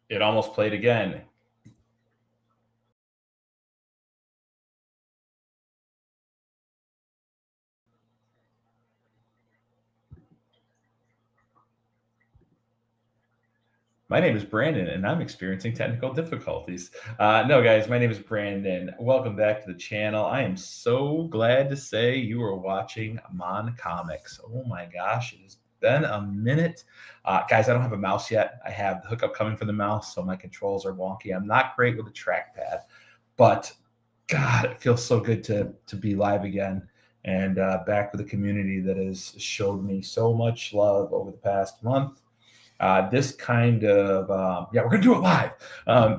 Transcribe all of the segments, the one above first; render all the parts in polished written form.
It almost played again. My name is Brandon, and I'm experiencing technical difficulties. No, guys, my name is Brandon. Welcome back to the channel. I am so glad to say you are watching M.O.N.Comics. Oh my gosh, it has been a minute. Guys, I don't have a mouse yet. I have the hookup coming for the mouse, so my controls are wonky. I'm not great with the trackpad, but God, it feels so good to be live again and back with a community that has showed me so much love over the past month. This kind of, we're going to do it live.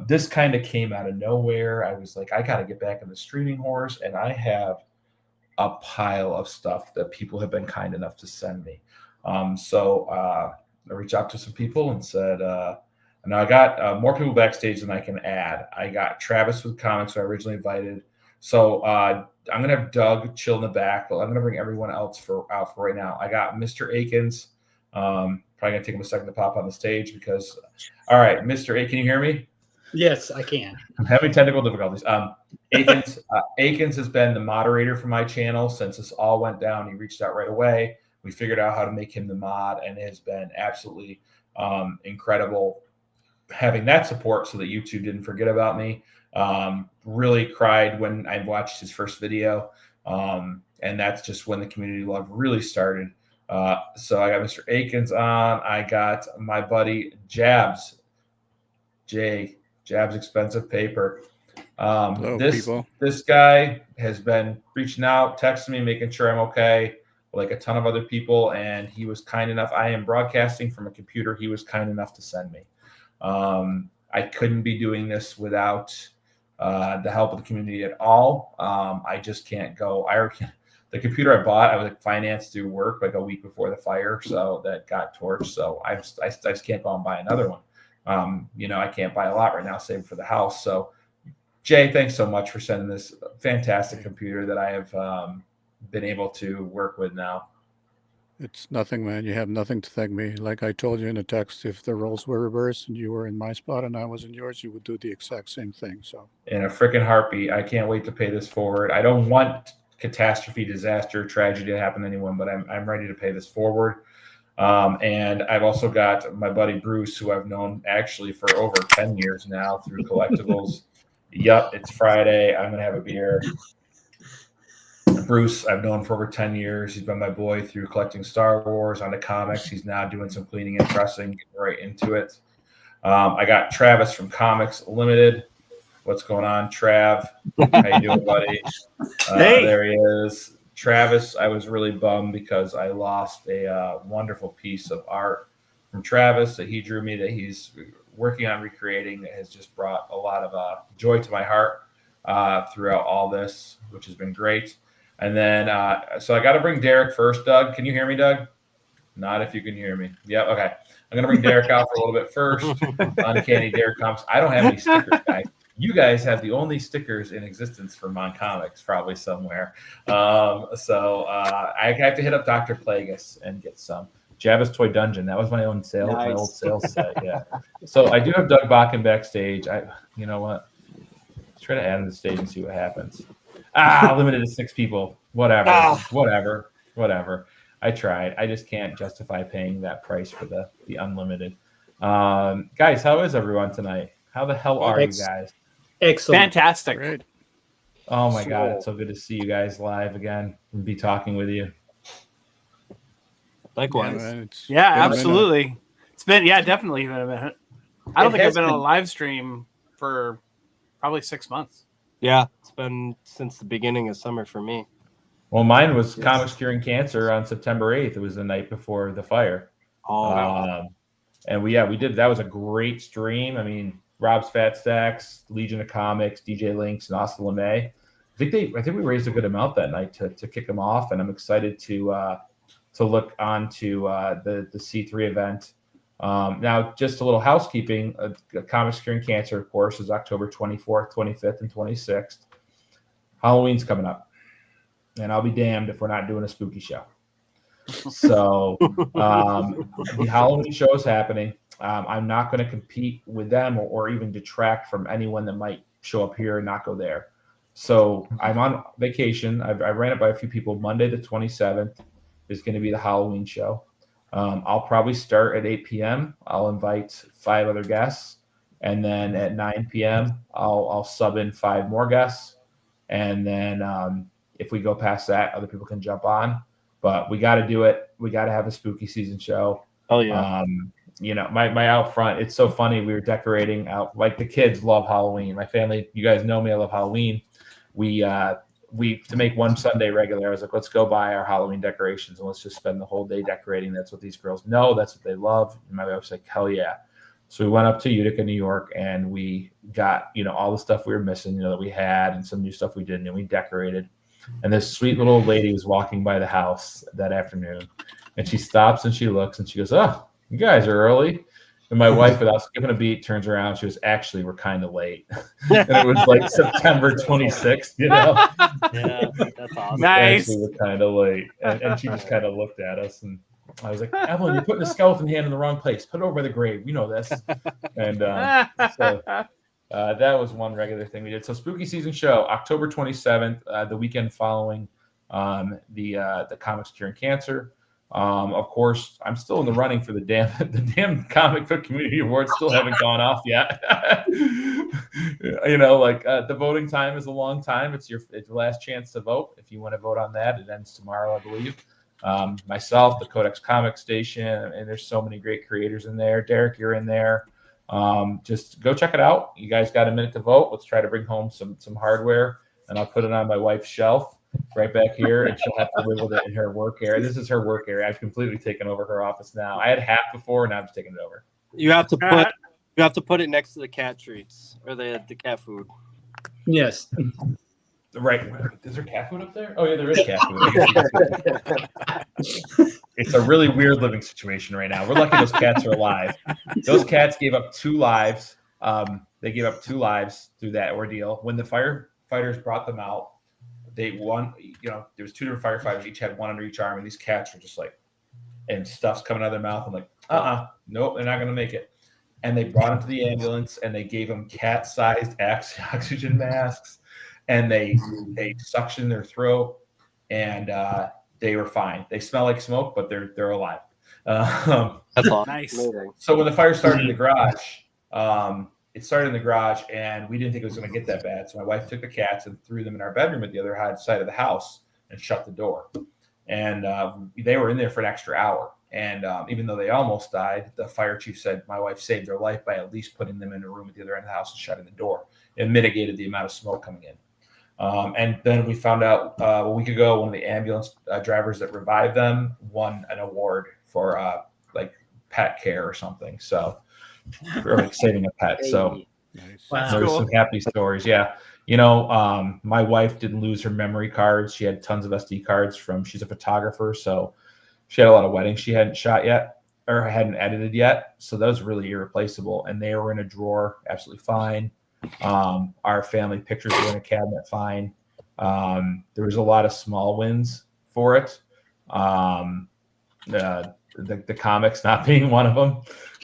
This kind of came out of nowhere. I was like, I got to get back in the streaming horse. And I have a pile of stuff that people have been kind enough to send me. So I reached out to some people and said, and I got more people backstage than I can add. I got Travis with comics, who I originally invited. So I'm going to have Doug chill in the back. But I'm going to bring everyone else out for right now. I got Mr. Akins. Probably gonna take him a second to pop on the stage because, all right, Mr. A, can you hear me? Yes, I can. I'm having technical difficulties. Akins has been the moderator for my channel since this all went down. He reached out right away. We figured out how to make him the mod, and it has been absolutely incredible having that support so that YouTube didn't forget about me. Really cried when I watched his first video, and that's just when the community love really started. So I got Mr. Akins on. I got my buddy Jabs, Jabs Expensive Paper. Hello, people. This guy has been reaching out, texting me, making sure I'm okay, like a ton of other people. And he was kind enough. I am broadcasting from a computer. He was kind enough to send me. I couldn't be doing this without the help of the community at all. I just can't go. The computer I bought, I was like financed through work like a week before the fire, so that got torched. So I just can't go and buy another one. I can't buy a lot right now, save for the house. So Jay, thanks so much for sending this fantastic computer that I have been able to work with now. It's nothing, man. You have nothing to thank me. Like I told you in the text, if the roles were reversed and you were in my spot and I was in yours, you would do the exact same thing. So in a freaking heartbeat, I can't wait to pay this forward. I don't want catastrophe, disaster, tragedy to happen to anyone, but I'm ready to pay this forward. And I've also got my buddy Bruce, who I've known actually for over 10 years now through collectibles. Yup, it's Friday. I'm gonna have a beer. Bruce, I've known for over 10 years. He's been my boy through collecting Star Wars onto comics. He's now doing some cleaning and pressing, getting right into it. I got Travis from Comics Limited. What's going on, Trav? How you doing, buddy? Hey. There he is. Travis, I was really bummed because I lost a wonderful piece of art from Travis that he drew me that he's working on recreating that has just brought a lot of joy to my heart throughout all this, which has been great. And then, so I got to bring Derek first. Doug, can you hear me, Doug? Not if you can hear me. Yeah, okay. I'm going to bring Derek out for a little bit first. Uncanny Derek Comics. I don't have any stickers, guys. You guys have the only stickers in existence for M.O.N.Comics, probably somewhere. So I have to hit up Dr. Plagueis and get some. Jabba's Toy Dungeon. That was my own sales, my old sales set. Yeah. So I do have Doug Bakken backstage. You know what? Let's try to add him to the stage and see what happens. Limited to 6 people. Whatever. Whatever. I tried. I just can't justify paying that price for the unlimited. Guys, how is everyone tonight? How the hell are you guys? Excellent. Fantastic. great. Oh my God, it's so good to see you guys live again and be talking with you. Likewise. Yeah, man, it's Yeah, been a absolutely. It's been, definitely been a minute. I don't think I've been on a live stream for probably 6 months. Yeah, it's been since the beginning of summer for me. Well, mine was Comics Curing Cancer on September 8th. It was the night before the fire. And we did. That was a great stream. I mean, Rob's Fat Stacks, Legion of Comics, DJ Links, and Austin LeMay. I think we raised a good amount that night to kick them off, and I'm excited to look on to the C3 event. Now, just a little housekeeping. Comics Curing Cancer, of course, is October 24th, 25th, and 26th. Halloween's coming up, and I'll be damned if we're not doing a spooky show. So the Halloween show is happening. I'm not going to compete with them or even detract from anyone that might show up here and not go there. So I'm on vacation. I ran it by a few people. Monday the 27th is going to be the Halloween show. I'll probably start at 8 p.m. I'll invite 5 other guests. And then at 9 p.m., I'll sub in 5 more guests. And then if we go past that, other people can jump on. But we got to do it. We got to have a spooky season show. Oh, yeah. My out front, it's so funny. We were decorating out. Like, the kids love Halloween. My family, you guys know me, I love Halloween. We to make one Sunday regular, I was like, let's go buy our Halloween decorations and let's just spend the whole day decorating. That's what these girls know. That's what they love. And my wife was like, hell yeah. So we went up to Utica, New York, and we got, all the stuff we were missing, that we had, and some new stuff we didn't, and we decorated. And this sweet little old lady was walking by the house that afternoon, and she stops and she looks and she goes, "Oh, you guys are early." And my wife, without skipping a beat, turns around. She was, "Actually, we're kind of late." And it was like September 26th, Yeah, that's awesome. Nice. Actually, we're kind of late. And she just kind of looked at us, and I was like, "Evelyn, you're putting the skeleton hand in the wrong place. Put it over by the grave. You know this." And so that was one regular thing we did. So spooky season show, October 27th, the weekend following the Comics Curing Cancer. Of course, I'm still in the running for the damn comic book community awards. Still haven't gone off yet. The voting time is a long time. It's your last chance to vote. If you want to vote on that, it ends tomorrow, I believe. Myself, the Codex Comics Station, and there's so many great creators in there. Derek, you're in there. Just go check it out. You guys got a minute to vote. Let's try to bring home some hardware, and I'll put it on my wife's shelf right back here, and she'll have to live with it in her work area. This is her work area. I've completely taken over her office now. I had half before, and now I'm just taking it over. You have to put it next to the cat treats or the cat food. Yes. Right. Is there cat food up there? Oh, yeah, there is cat food. It's a really weird living situation right now. We're lucky those cats are alive. Those cats gave up 2 lives. They gave up 2 lives through that ordeal. When the firefighters brought them out, they won. There was 2 different firefighters. Each had 1 under each arm, and these cats were just like, and stuff's coming out of their mouth. I'm like, nope, they're not going to make it. And they brought them to the ambulance, and they gave them cat-sized oxygen masks, and they suctioned their throat, and they were fine. They smell like smoke, but they're alive. That's awesome. Nice. Amazing. So when the fire started in the garage, it started in the garage, and we didn't think it was going to get that bad. So my wife took the cats and threw them in our bedroom at the other side of the house and shut the door. And they were in there for an extra hour. And even though they almost died, the fire chief said my wife saved their life by at least putting them in a room at the other end of the house and shutting the door. It mitigated the amount of smoke coming in. And then we found out a week ago, one of the ambulance drivers that revived them won an award for pet care or something. So for saving a pet. So Nice. there's some happy stories. Yeah. My wife didn't lose her memory cards. She had tons of SD cards she's a photographer. So she had a lot of weddings she hadn't shot yet or hadn't edited yet. So those were really irreplaceable. And they were in a drawer, absolutely fine. Our family pictures were in a cabinet, fine. There was a lot of small wins for it. The comics not being one of them.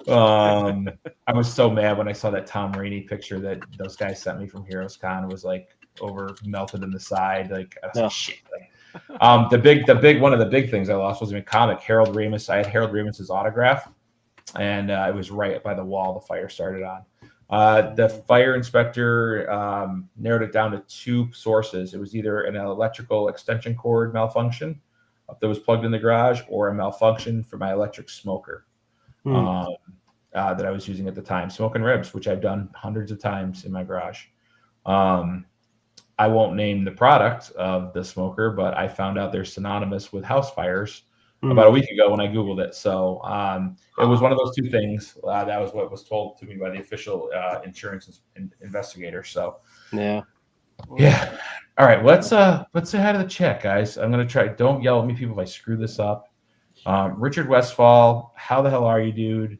I was so mad when I saw that Tom Rainey picture that those guys sent me from Heroes Con was over melted in the side. I was like, shit. The big one of the big things I lost was in a comic. Harold Ramis. I had Harold Ramis's autograph, and it was right by the wall the fire started on. The fire inspector narrowed it down to 2 sources. It was either an electrical extension cord malfunction that was plugged in the garage, or a malfunction for my electric smoker that I was using at the time, smoking ribs, which I've done hundreds of times in my garage. I won't name the product of the smoker, but I found out they're synonymous with house fires about a week ago when I Googled it. So it was one of those 2 things. That was what was told to me by the official insurance investigator. So yeah. All right, let's say hi to the chat, guys. I'm gonna try. Don't yell at me, people, if I screw this up. Richard Westfall, how the hell are you, dude?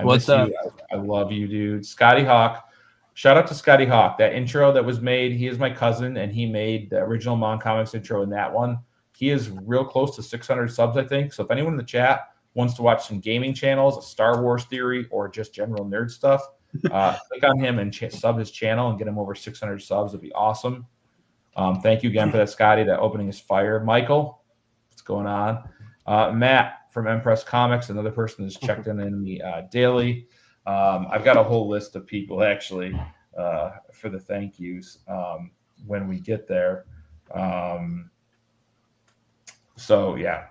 What's up? I love you, dude. Scotty Hawk. Shout out to Scotty Hawk. That intro that was made, he is my cousin, and he made the original M.O.N.Comics intro in that one. He is real close to 600 subs, I think. So if anyone in the chat wants to watch some gaming channels, a Star Wars theory, or just general nerd stuff, click on him and sub his channel and get him over 600 subs. It'd be awesome. Thank you again for that, Scotty. That opening is fire. Michael, what's going on? Matt from M.O.N.Comics, another person that's checked in the daily. I've got a whole list of people actually for the thank yous when we get there. So yeah,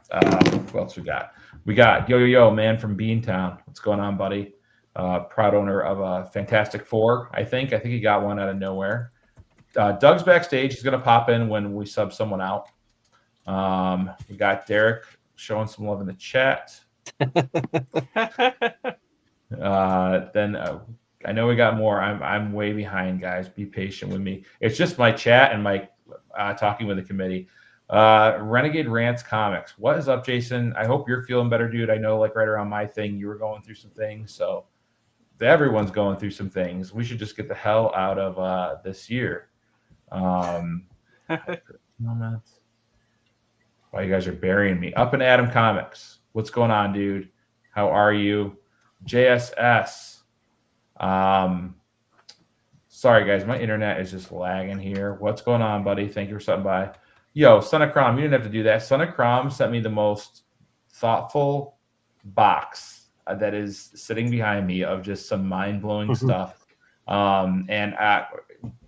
what else we got? We got Yo man from Beantown. What's going on, buddy? Proud owner of a Fantastic Four. I think he got one out of nowhere. Doug's backstage. He's gonna pop in when we sub someone out. We got Derek showing some love in the chat. Then I know we got more. I'm way behind, guys. Be patient with me. It's just my chat and my talking with the committee. Renegade Rants Comics. What is up, Jason? I hope you're feeling better, dude. I know, like right around my thing, you were going through some things. So everyone's going through some things. We should just get the hell out of this year. Moments. Why you guys are burying me? Up in Adam Comics. What's going on, dude? How are you? JSS. Sorry, guys. My internet is just lagging here. What's going on, buddy? Thank you for stopping by. Yo, Son of Crom, you didn't have to do that. Son of Crom sent me the most thoughtful box that is sitting behind me of just some mind-blowing stuff. And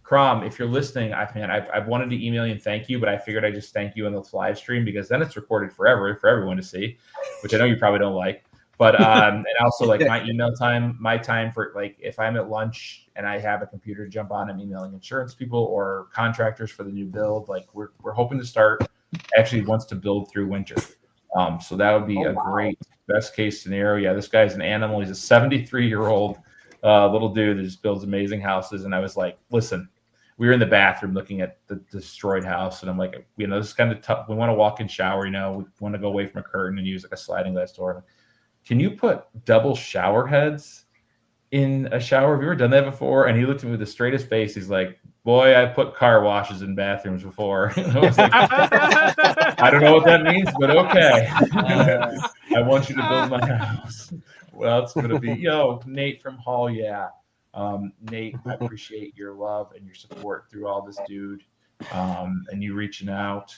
Crom, if you're listening, I've wanted to email you and thank you, but I figured I'd just thank you in this live stream because then it's recorded forever for everyone to see, which I know you probably don't like. But and also like my email time, my time for like if I'm at lunch and I have a computer to jump on, I'm emailing insurance people or contractors for the new build. Like we're hoping to start actually wants to build through winter. So that would be great best case scenario. Yeah, this guy's an animal. He's a 73-year-old little dude that just builds amazing houses. And I was like, listen, we were in the bathroom looking at the destroyed house, and I'm like, this is kind of tough. We want to walk in shower, we want to go away from a curtain and use like a sliding glass door. Can you put double shower heads in a shower? Have you ever done that before? And he looked at me with the straightest face. He's like, boy, I put car washes in bathrooms before. I was like, I don't know what that means, but okay. I want you to build my house. Well, it's going to be, Nate from Hall. Yeah. Nate, I appreciate your love and your support through all this, dude. And you reaching out.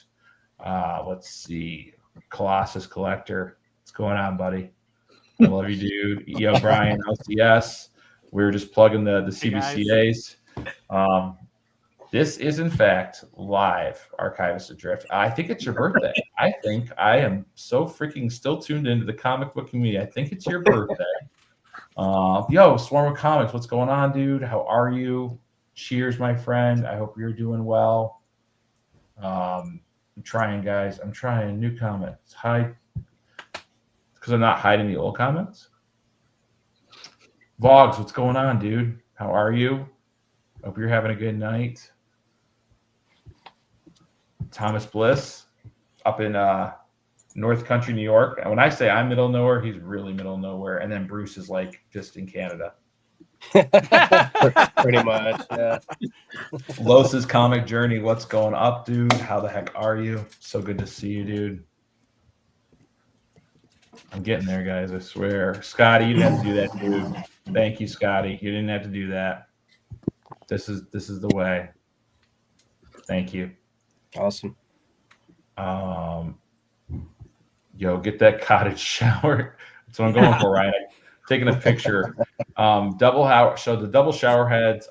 Let's see. Colossus Collector. What's going on, buddy? I love you, dude. Yo, Brian, LCS. We were just plugging the CBCAs. This is, in fact, live, Archivist Adrift. I think it's your birthday. I think I am so freaking still tuned into the comic book community. I think it's your birthday. Yo, Swarm of Comics, what's going on, dude? How are you? Cheers, my friend. I hope you're doing well. I'm trying, guys. I'm trying new comments. Hi. Because I'm not hiding the old comments. Vlogs, what's going on, dude? How are you? Hope you're having a good night. Thomas Bliss up in North Country, New York. And when I say I'm middle of nowhere, he's really middle of nowhere. And then Bruce is like just in Canada. Pretty much, yeah. Los's comic journey. What's going up, dude? How the heck are you? So good to see you, dude. I'm getting there, guys. I swear. Scotty, you didn't have to do that, dude. Thank you, Scotty. You didn't have to do that. This is the way. Thank you. Awesome. Yo, get that cottage shower. That's what I'm going for, Ryan. Taking a picture. The double shower heads.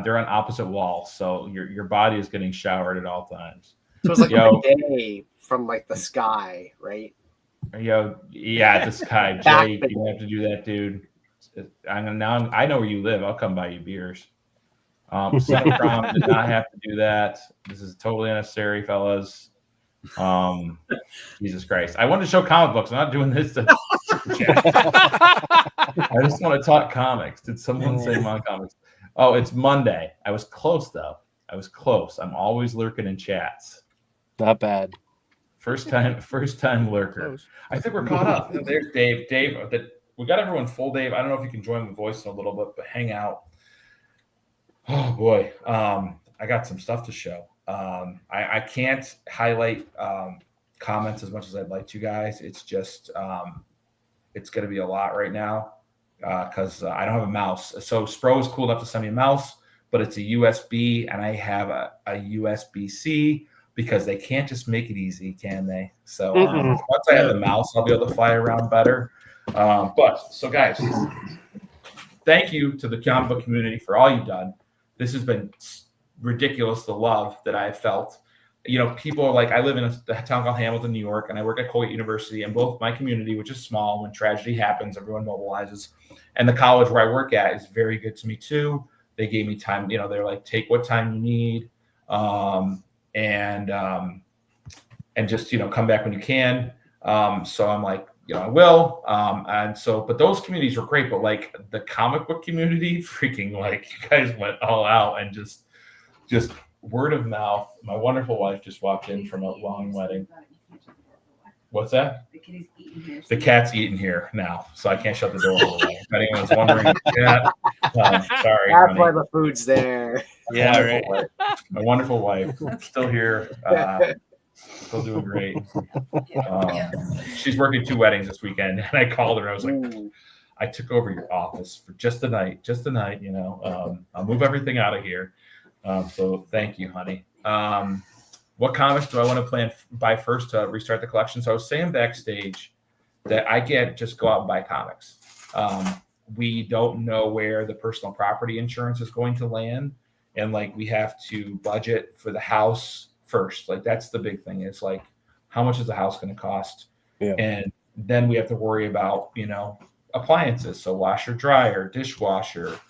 They're on opposite walls, so your body is getting showered at all times. So it's like a day from like the sky, right? Yo, yeah, this guy Jay, you don't have to do that, dude. I know where you live. I'll come buy you beers. Son of Crom did not have to do that. This is totally unnecessary, fellas. Jesus Christ. I wanted to show comic books. I'm not doing this. I just want to talk comics. Did someone say M.O.N.Comics? Oh, it's Monday. I was close, though. I was close. I'm always lurking in chats. Not bad. First time lurker. Close. I think we're caught up. There's Dave. Dave, we got everyone full, Dave. I don't know if you can join the voice in a little bit, but hang out. Oh boy, I got some stuff to show. I can't highlight comments as much as I'd like to, guys. It's just it's going to be a lot right now because I don't have a mouse. So Spro is cool enough to send me a mouse, but it's a USB, and I have a USB-C because they can't just make it easy, can they? So once I have the mouse, I'll be able to fly around better. So guys, thank you to the comic book community for all you've done. This has been ridiculous, the love that I've felt. You know, people are like, I live in a town called Hamilton, New York, and I work at Colgate University, and both my community, which is small, when tragedy happens, everyone mobilizes. And the college where I work at is very good to me too. They gave me time, you know, they're like, take what time you need. And just, you know, come back when you can. So I'm like, you know, I will. But those communities were great, but like the comic book community, freaking, like, you guys went all out and just word of mouth. My wonderful wife just walked in from a long wedding. What's that? The cat's eating here now, so I can't shut the door all the way. If anyone's wondering, sorry. That's why the food's there. Yeah, right. My wonderful wife, still here, still doing great. She's working 2 weddings this weekend, and I called her. I was like, I took over your office for just the night, you know. I'll move everything out of here. So thank you, honey. What comics do I want to buy first to restart the collection? So I was saying backstage that I can't just go out and buy comics. We don't know where the personal property insurance is going to land. And like, we have to budget for the house first. Like, that's the big thing. It's like, how much is the house going to cost? Yeah. And then we have to worry about, you know, appliances. So washer, dryer, dishwasher,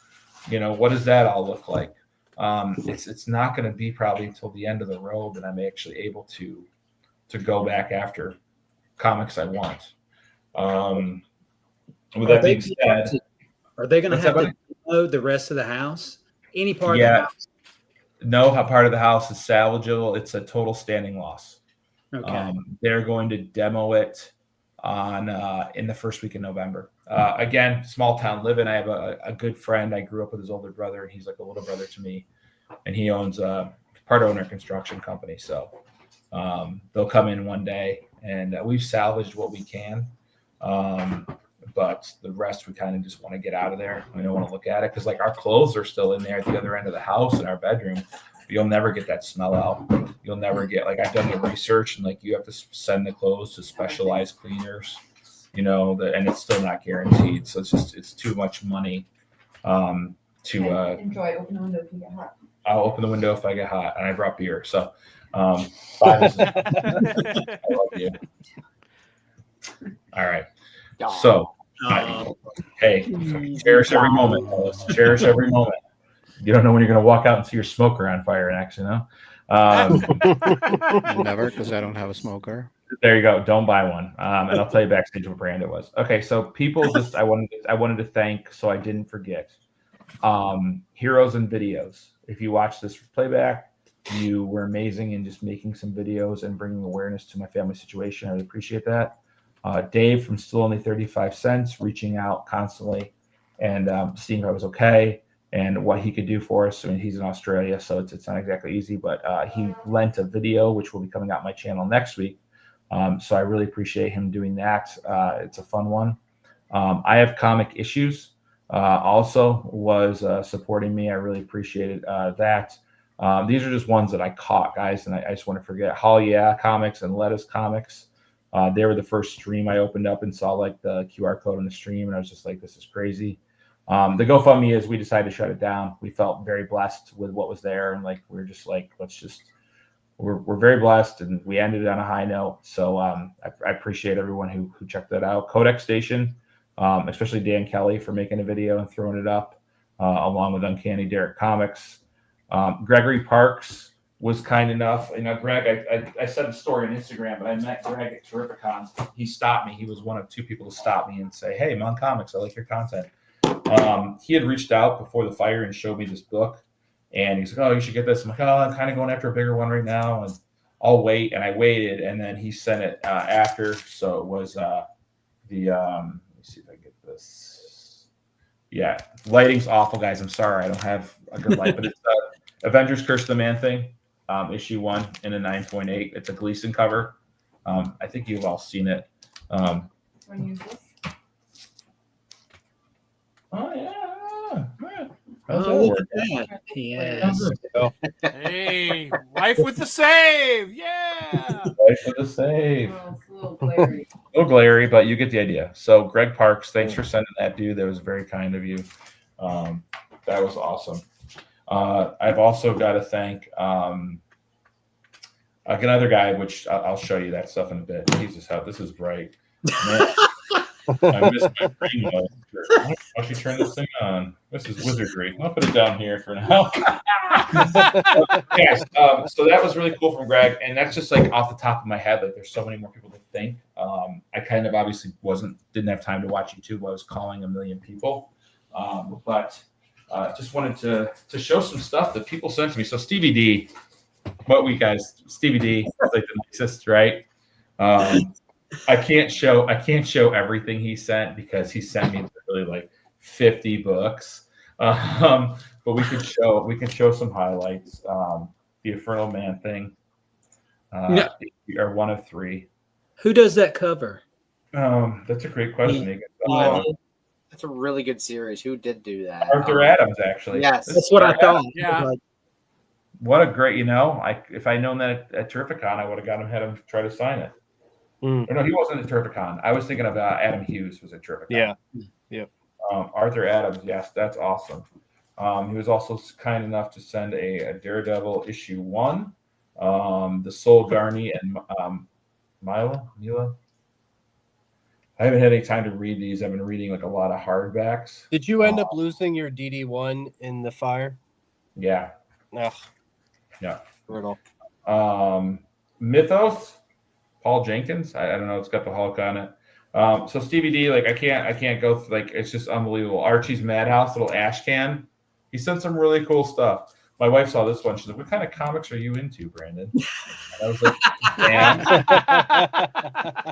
you know, what does that all look like? It's not going to be probably until the end of the road that I'm actually able to go back after comics I want. With that being said, are they going to have to load the rest of the house? Any part of the house? No, part of the house is salvageable. It's a total standing loss. Okay. They're going to demo it on in the first week of November. Again, small town living. I have a good friend. I grew up with his older brother, and he's like a little brother to me. And he owns a part owner construction company. So they'll come in one day, and we've salvaged what we can. But the rest, we kind of just want to get out of there. We don't want to look at it because, like, our clothes are still in there at the other end of the house in our bedroom. You'll never get that smell out. You'll never get, like, I've done the research, and like, you have to send the clothes to specialized cleaners, you know, and it's still not guaranteed. So it's too much money to enjoy. Open the window if you get hot. I'll open the window if I get hot, and I brought beer. So I love you. All right. So hey, cherish every moment, fellas. Cherish every moment. You don't know when you're going to walk out and see your smoker on fire in action, huh? Never, because I don't have a smoker. There you go. Don't buy one. And I'll tell you backstage what brand it was. Okay, so people I wanted to thank, so I didn't forget. Heroes and Videos. If you watch this playback, you were amazing in just making some videos and bringing awareness to my family situation. I really appreciate that. Dave from Still Only 35 Cents, reaching out constantly and seeing if I was okay and what he could do for us. I mean, he's in Australia, so it's not exactly easy, but he lent a video, which will be coming out on my channel next week. So I really appreciate him doing that. It's a fun one. I Have Comic Issues also was supporting me. I really appreciated that. These are just ones that I caught, guys, and I just want to forget. Hall Yeah Comics and Lettuce Comics. They were the first stream I opened up and saw like the QR code on the stream, and I was just like, this is crazy. The GoFundMe is, we decided to shut it down. We felt very blessed with what was there, and like we're just like, we're very blessed, and we ended it on a high note. So I appreciate everyone who checked that out. Codex Station, especially Dan Kelly for making a video and throwing it up, along with Uncanny Derek Comics. Gregory Parks was kind enough. You know, Greg, I said the story on Instagram, but I met Greg at Terrificon. He stopped me. He was one of 2 people to stop me and say, hey, M.O.N.Comics, I like your content. He had reached out before the fire and showed me this book. And he's like, oh, you should get this. I'm like, oh, I'm kind of going after a bigger one right now, and I'll wait. And I waited, and then he sent it after. So it was let me see if I get this. Yeah, lighting's awful, guys. I'm sorry. I don't have a good light, but it's Avengers Curse of the Man-Thing, issue 1 in a 9.8. It's a Gleason cover. I think you've all seen it. Want to use this? How's that Oh, look work? at that. Yes. Hey, wife with the save. Yeah. Right for the save. Well, it's a little glary. A little glary, but you get the idea. So, Greg Parks, thanks for sending that, dude. That was very kind of you. That was awesome. I've also got to thank another guy, which I'll show you that stuff in a bit. Jesus, how this is bright. Man, I missed my brain mode. Why don't you turn this thing on? This is wizardry. I'll put it down here for now. Yes, so that was really cool from Greg, and that's just like off the top of my head. Like, there's so many more people to think. I kind of obviously didn't have time to watch YouTube while I was calling a million people, but just wanted to show some stuff that people sent to me. So Stevie D, Stevie D is like the nicest, right? I can't show everything he sent because he sent me really like 50 books. But we can show some highlights. The Infernal Man thing. We are one of three. Who does that cover? That's a great question. That's a really good series. Who did do that? Arthur Adams, actually. Yes. That's what I thought. Yeah. Like, What a great, if I'd known that at Terrificon, I would have had him try to sign it. Or no, he wasn't at Terrificon. I was thinking of Adam Hughes was at Terrificon. Yeah. Yep. Arthur Adams, yes, that's awesome. He was also kind enough to send a Daredevil issue 1, the Soul Garni and Mila. I haven't had any time to read these. I've been reading like a lot of hardbacks. Did you end up losing your DD1 in the fire? Yeah. Ugh. Yeah. Brutal. Mythos, Paul Jenkins. I don't know. It's got the Hulk on it. So Stevie D, like I can't go through, like, it's just unbelievable. Archie's Madhouse, little ash can. He sent some really cool stuff. My wife saw this one. She's like, "What kind of comics are you into, Brandon?" And I was like, "Man,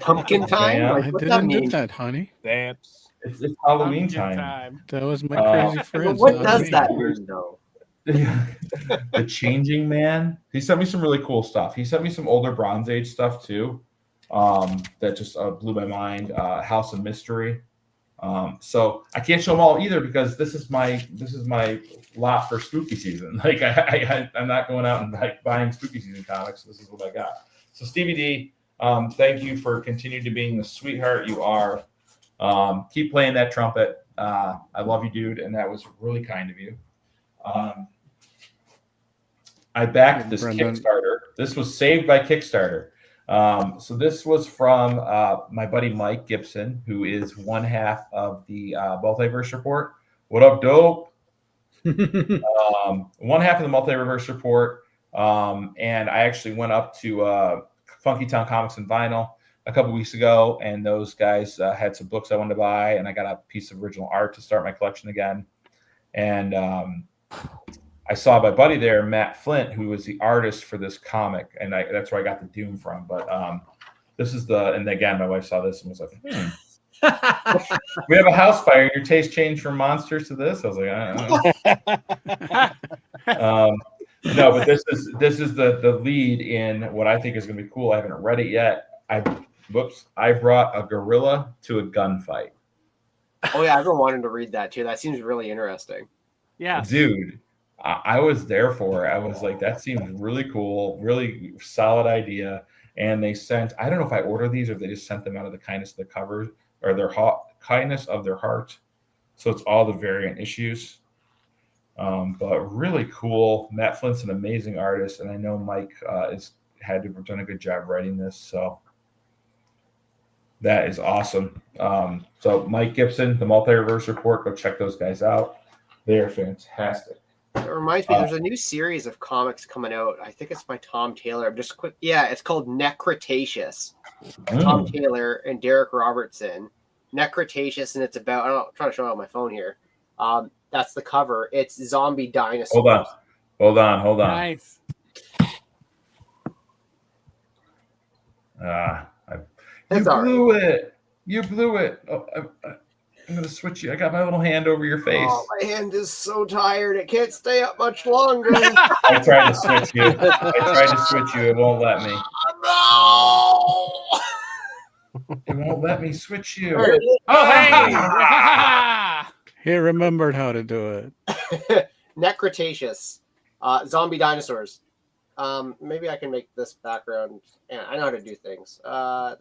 Pumpkin time? Yeah. Like, I what's that didn't do mean? that, honey. Damps. it's Halloween Pumpkin time." That was my crazy But friends. what not does me. that mean, though? The Changing Man. He sent me some really cool stuff. He sent me some older Bronze Age stuff too. That just blew my mind. House of Mystery. So I can't show them all either because this is my lot for spooky season. Like I'm not going out and like buying spooky season comics. This is what I got. So Stevie D, thank you for continuing to being the sweetheart you are. Keep playing that trumpet. I love you, dude, and that was really kind of you. I backed this Brendan. Kickstarter. This was saved by Kickstarter. So this was from my buddy Mike Gibson, who is one half of the Multiverse Report. What up, dope? One half of the Multiverse Report. And I actually went up to Funky Town Comics and Vinyl a couple weeks ago, and those guys had some books I wanted to buy, and I got a piece of original art to start my collection again. And I saw my buddy there, Matt Flint, who was the artist for this comic, and that's where I got the Doom from. But this is and again, my wife saw this and was like, "We have a house fire, and your taste changed from monsters to this." I was like, "I don't know." No, but this is the lead in what I think is going to be cool. I haven't read it yet. I brought a gorilla to a gunfight. Oh, yeah, I've been wanting to read that, too. That seems really interesting. Yeah. Dude, I was there for it. I was like, that seems really cool, really solid idea. And they sent, I don't know if I ordered these or they just sent them out of the kindness of the cover or their kindness of their heart. So it's all the variant issues. But really cool. Matt Flint's an amazing artist, and I know Mike had to have done a good job writing this. So that is awesome. So Mike Gibson, the Multiverse Report, go check those guys out. They are fantastic. It reminds me, there's a new series of comics coming out. I think it's by Tom Taylor. It's called Necretaceous. Tom Taylor and Derek Robertson. Necretaceous, and it's about, I'm trying to show it on my phone here. That's the cover. It's zombie dinosaurs. Hold on. Nice. You blew it. Oh, I'm gonna switch you. I got my little hand over your face. Oh, my hand is so tired. It can't stay up much longer. I tried to switch you. It won't let me. No! It won't let me switch you. Oh, hey! He remembered how to do it. Neck Cretaceous. Zombie dinosaurs. Maybe I can make this background. Yeah, I know how to do things. How's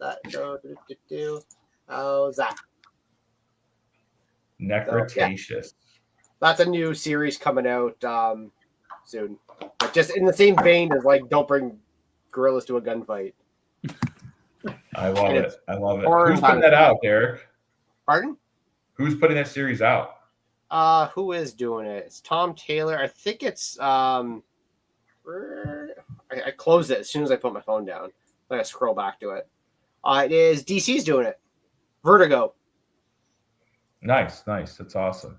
that? Neck Cretaceous. That's a new series coming out soon. But just in the same vein as like, don't bring gorillas to a gunfight. I love it. I love it. Or Who's putting that out, Derek? Pardon? Who's putting that series out? Who is doing it? It's Tom Taylor. I think it's I closed it as soon as I put my phone down. I gotta scroll back to it. It is DC's doing it. Vertigo. Nice. That's awesome.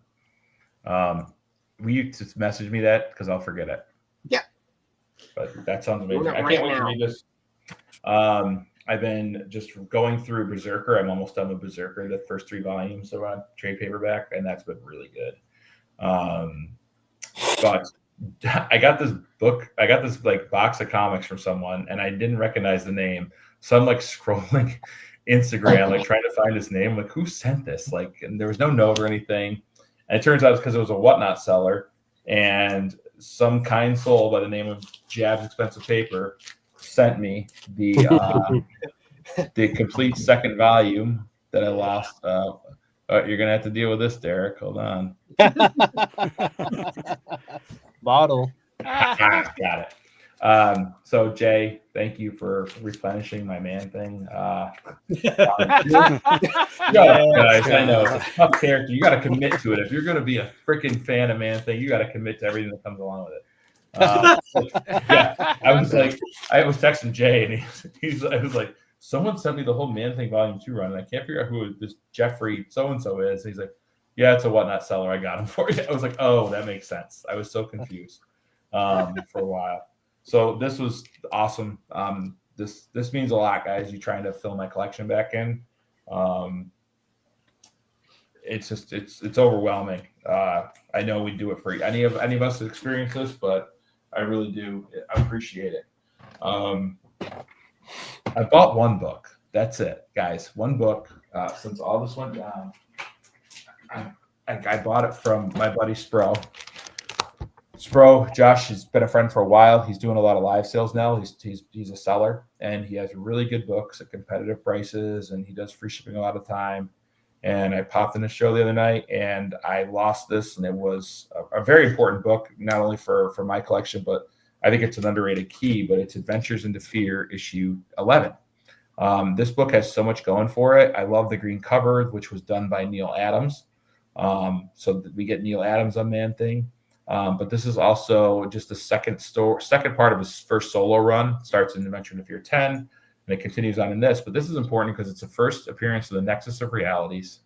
Will you just message me that, because I'll forget it? Yeah. But that sounds amazing. I Right can't wait to now. read this. I've been just going through Berserker. I'm almost done with Berserker. The first 3 volumes are on trade paperback, and that's been really good. But I got this book. I got this like box of comics from someone, and I didn't recognize the name. So I'm like scrolling Instagram, like trying to find his name. Like, who sent this? Like, and there was no note or anything. And it turns out it's because it was a Whatnot seller, and some kind soul by the name of Jab's Expensive Paper sent me the the complete second volume that I lost. You're gonna have to deal with this, Derek. Hold on. Bottle. Got it. So Jay, thank you for replenishing my man thing. Guys, I know it's a tough character. You got to commit to it. If you're going to be a freaking fan of Man Thing, you got to commit to everything that comes along with it. I was texting Jay, and I was like, someone sent me the whole Man Thing Volume 2 run, and I can't figure out who this Jeffrey so and so is. And he's like, yeah, it's a Whatnot seller. I got him for you. I was like, oh, that makes sense. I was so confused for a while. So this was awesome. This means a lot, guys. You trying to fill my collection back in. It's overwhelming. I know we do it for any of us that experience this, but I really do. I appreciate it. I bought one book. That's it, guys. One book. Since all this went down, I bought it from my buddy Spro. Spro, Josh has been a friend for a while. He's doing a lot of live sales now. He's a seller, and he has really good books at competitive prices, and he does free shipping a lot of time. And I popped in a show the other night, and I lost this, and it was a very important book, not only for my collection, but I think it's an underrated key, but it's Adventures into Fear, issue 11. This book has so much going for it. I love the green cover, which was done by Neil Adams. So we get Neil Adams on Man Thing. But this is also just the second part of his first solo run. It starts in Adventure into Fear 10, and it continues on in this. But this is important because it's the first appearance of the Nexus of Realities,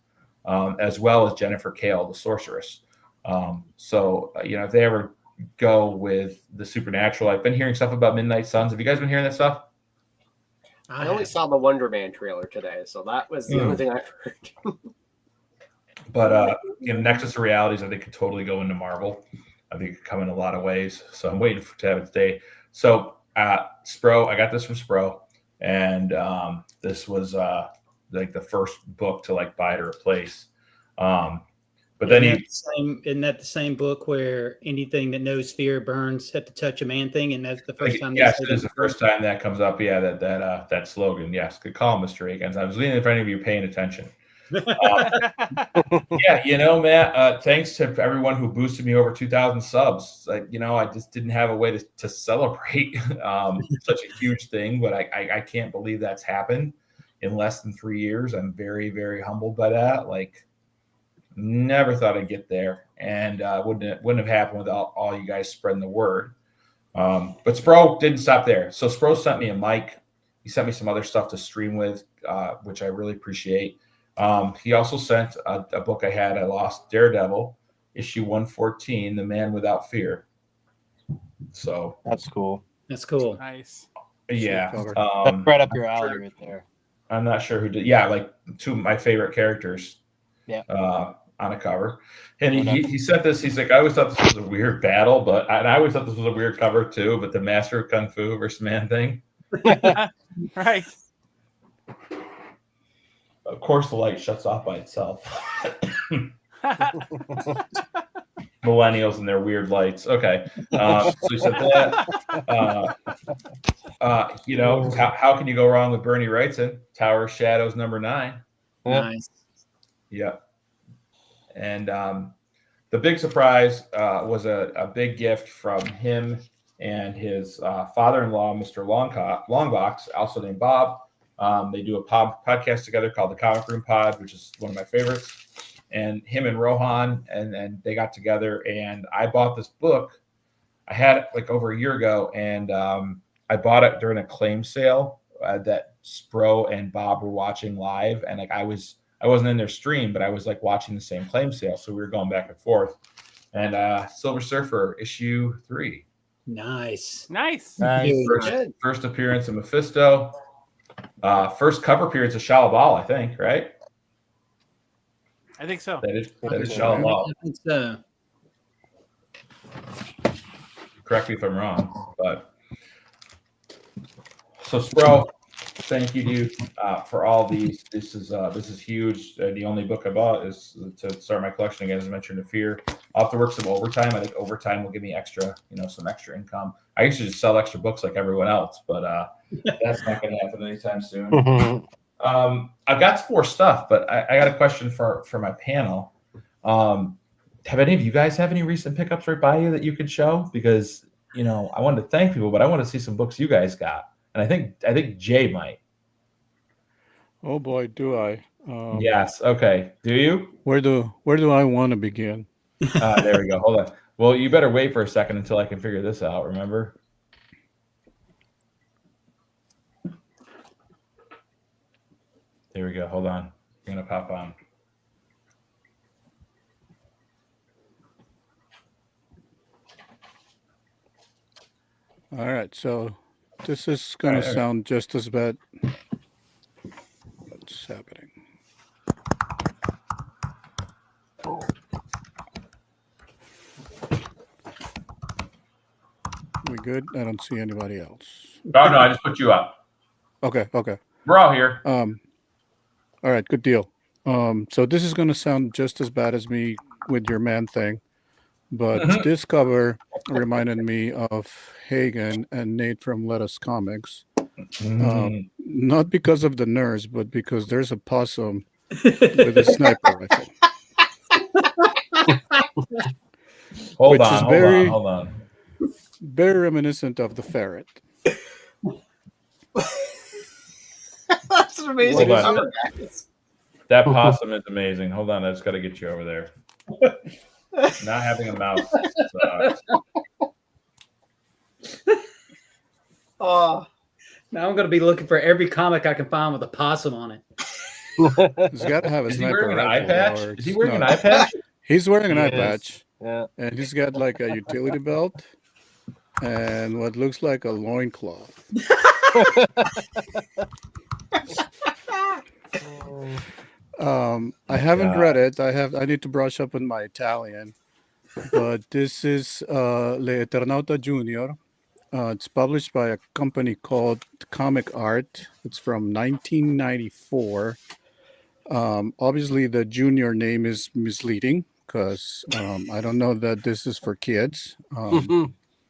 as well as Jennifer Kale, the sorceress. If they ever go with the supernatural, I've been hearing stuff about Midnight Suns. Have you guys been hearing that stuff? I only saw the Wonder Man trailer today, so that was the only thing I've heard. But Nexus of Realities, I think, could totally go into Marvel. I think it could come in a lot of ways. So I'm waiting to have it today. So Spro, I got this from Spro, and this was like the first book to like buy to replace. But then isn't that the same book where anything that knows fear burns at the touch of Man Thing, and that's the first time? Yes, it is the first time that comes up. Yeah, that slogan. Yes, good call, Mr. Akins. I was leaning if any of you are paying attention. Matt, thanks to everyone who boosted me over 2,000 subs. I just didn't have a way to celebrate such a huge thing, but I can't believe that's happened in less than 3 years. I'm very, very humbled by that. Like, never thought I'd get there, and wouldn't have happened without all you guys spreading the word. But Spro didn't stop there. So Spro sent me a mic. He sent me some other stuff to stream with, which I really appreciate. He also sent a book I lost, Daredevil, issue 114, The Man Without Fear. So that's cool. That's cool. Nice. Yeah. That's right up your alley right there. I'm not sure who did. Yeah, like two of my favorite characters. Yeah. On a cover. And he said this, he's like, I always thought this was a weird battle, and I always thought this was a weird cover too, but the Master of Kung Fu versus Man Thing. Right. Of course, the light shuts off by itself. Millennials and their weird lights. Okay. So you said that. How can you go wrong with Bernie Wrightson? Tower of Shadows #9. Nice. Yeah. And the big surprise was a big gift from him and his father-in-law, Mr. Longbox, also named Bob. They do a podcast together called the Comic Room Pod, which is one of my favorites. And him and Rohan, and they got together, and I bought this book. I had it like over a year ago, and I bought it during a claim sale that Spro and Bob were watching live, and like I wasn't in their stream, but I was like watching the same claim sale, so we were going back and forth. And Silver Surfer issue 3. Nice. First appearance of Mephisto. First cover appearance of Shalabal, I think, right? I think so. That is Shalabal. I think so. Correct me if I'm wrong, but so Spro, thank you, dude, for all these. This is huge. The only book I bought is to start my collection again, as I mentioned, to Fear. I'll have to work some overtime. I think overtime will give me extra, some extra income. I used to just sell extra books like everyone else, but that's not going to happen anytime soon. I've got some more stuff, but I got a question for my panel. Have any of you guys have any recent pickups right by you that you could show? Because I wanted to thank people, but I want to see some books you guys got, and I think Jay might. Oh boy, do I! Yes. Okay. Do you? Where do I want to begin? There we go. Hold on. Well, you better wait for a second until I can figure this out. Remember? There we go. Hold on. I'm gonna pop on. All right, so this is going to sound just as bad. What's happening? We good? I don't see anybody else. Oh no, I just put you up. Okay. We're all here. All right, good deal. So this is going to sound just as bad as me with your man thing, but this cover reminded me of Hagen and Nate from Let Us Comics. Not because of the nurse, but because there's a possum with a sniper rifle. Hold on. Very reminiscent of the ferret. That's an amazing cover, guys. That possum is amazing. Hold on, I just got to get you over there. Not having a mouse sucks. Oh, now I'm going to be looking for every comic I can find with a possum on it. He's got to have a Is he sniper wearing an rifle. eye patch? Is he wearing an eye patch? He's wearing an eye patch. Yeah. And he's got like a utility belt and what looks like a loincloth. I haven't read it. I need to brush up on my Italian. But this is Le Eternauta Junior. It's published by a company called Comic Art. It's from 1994. Obviously, the junior name is misleading because I don't know that this is for kids.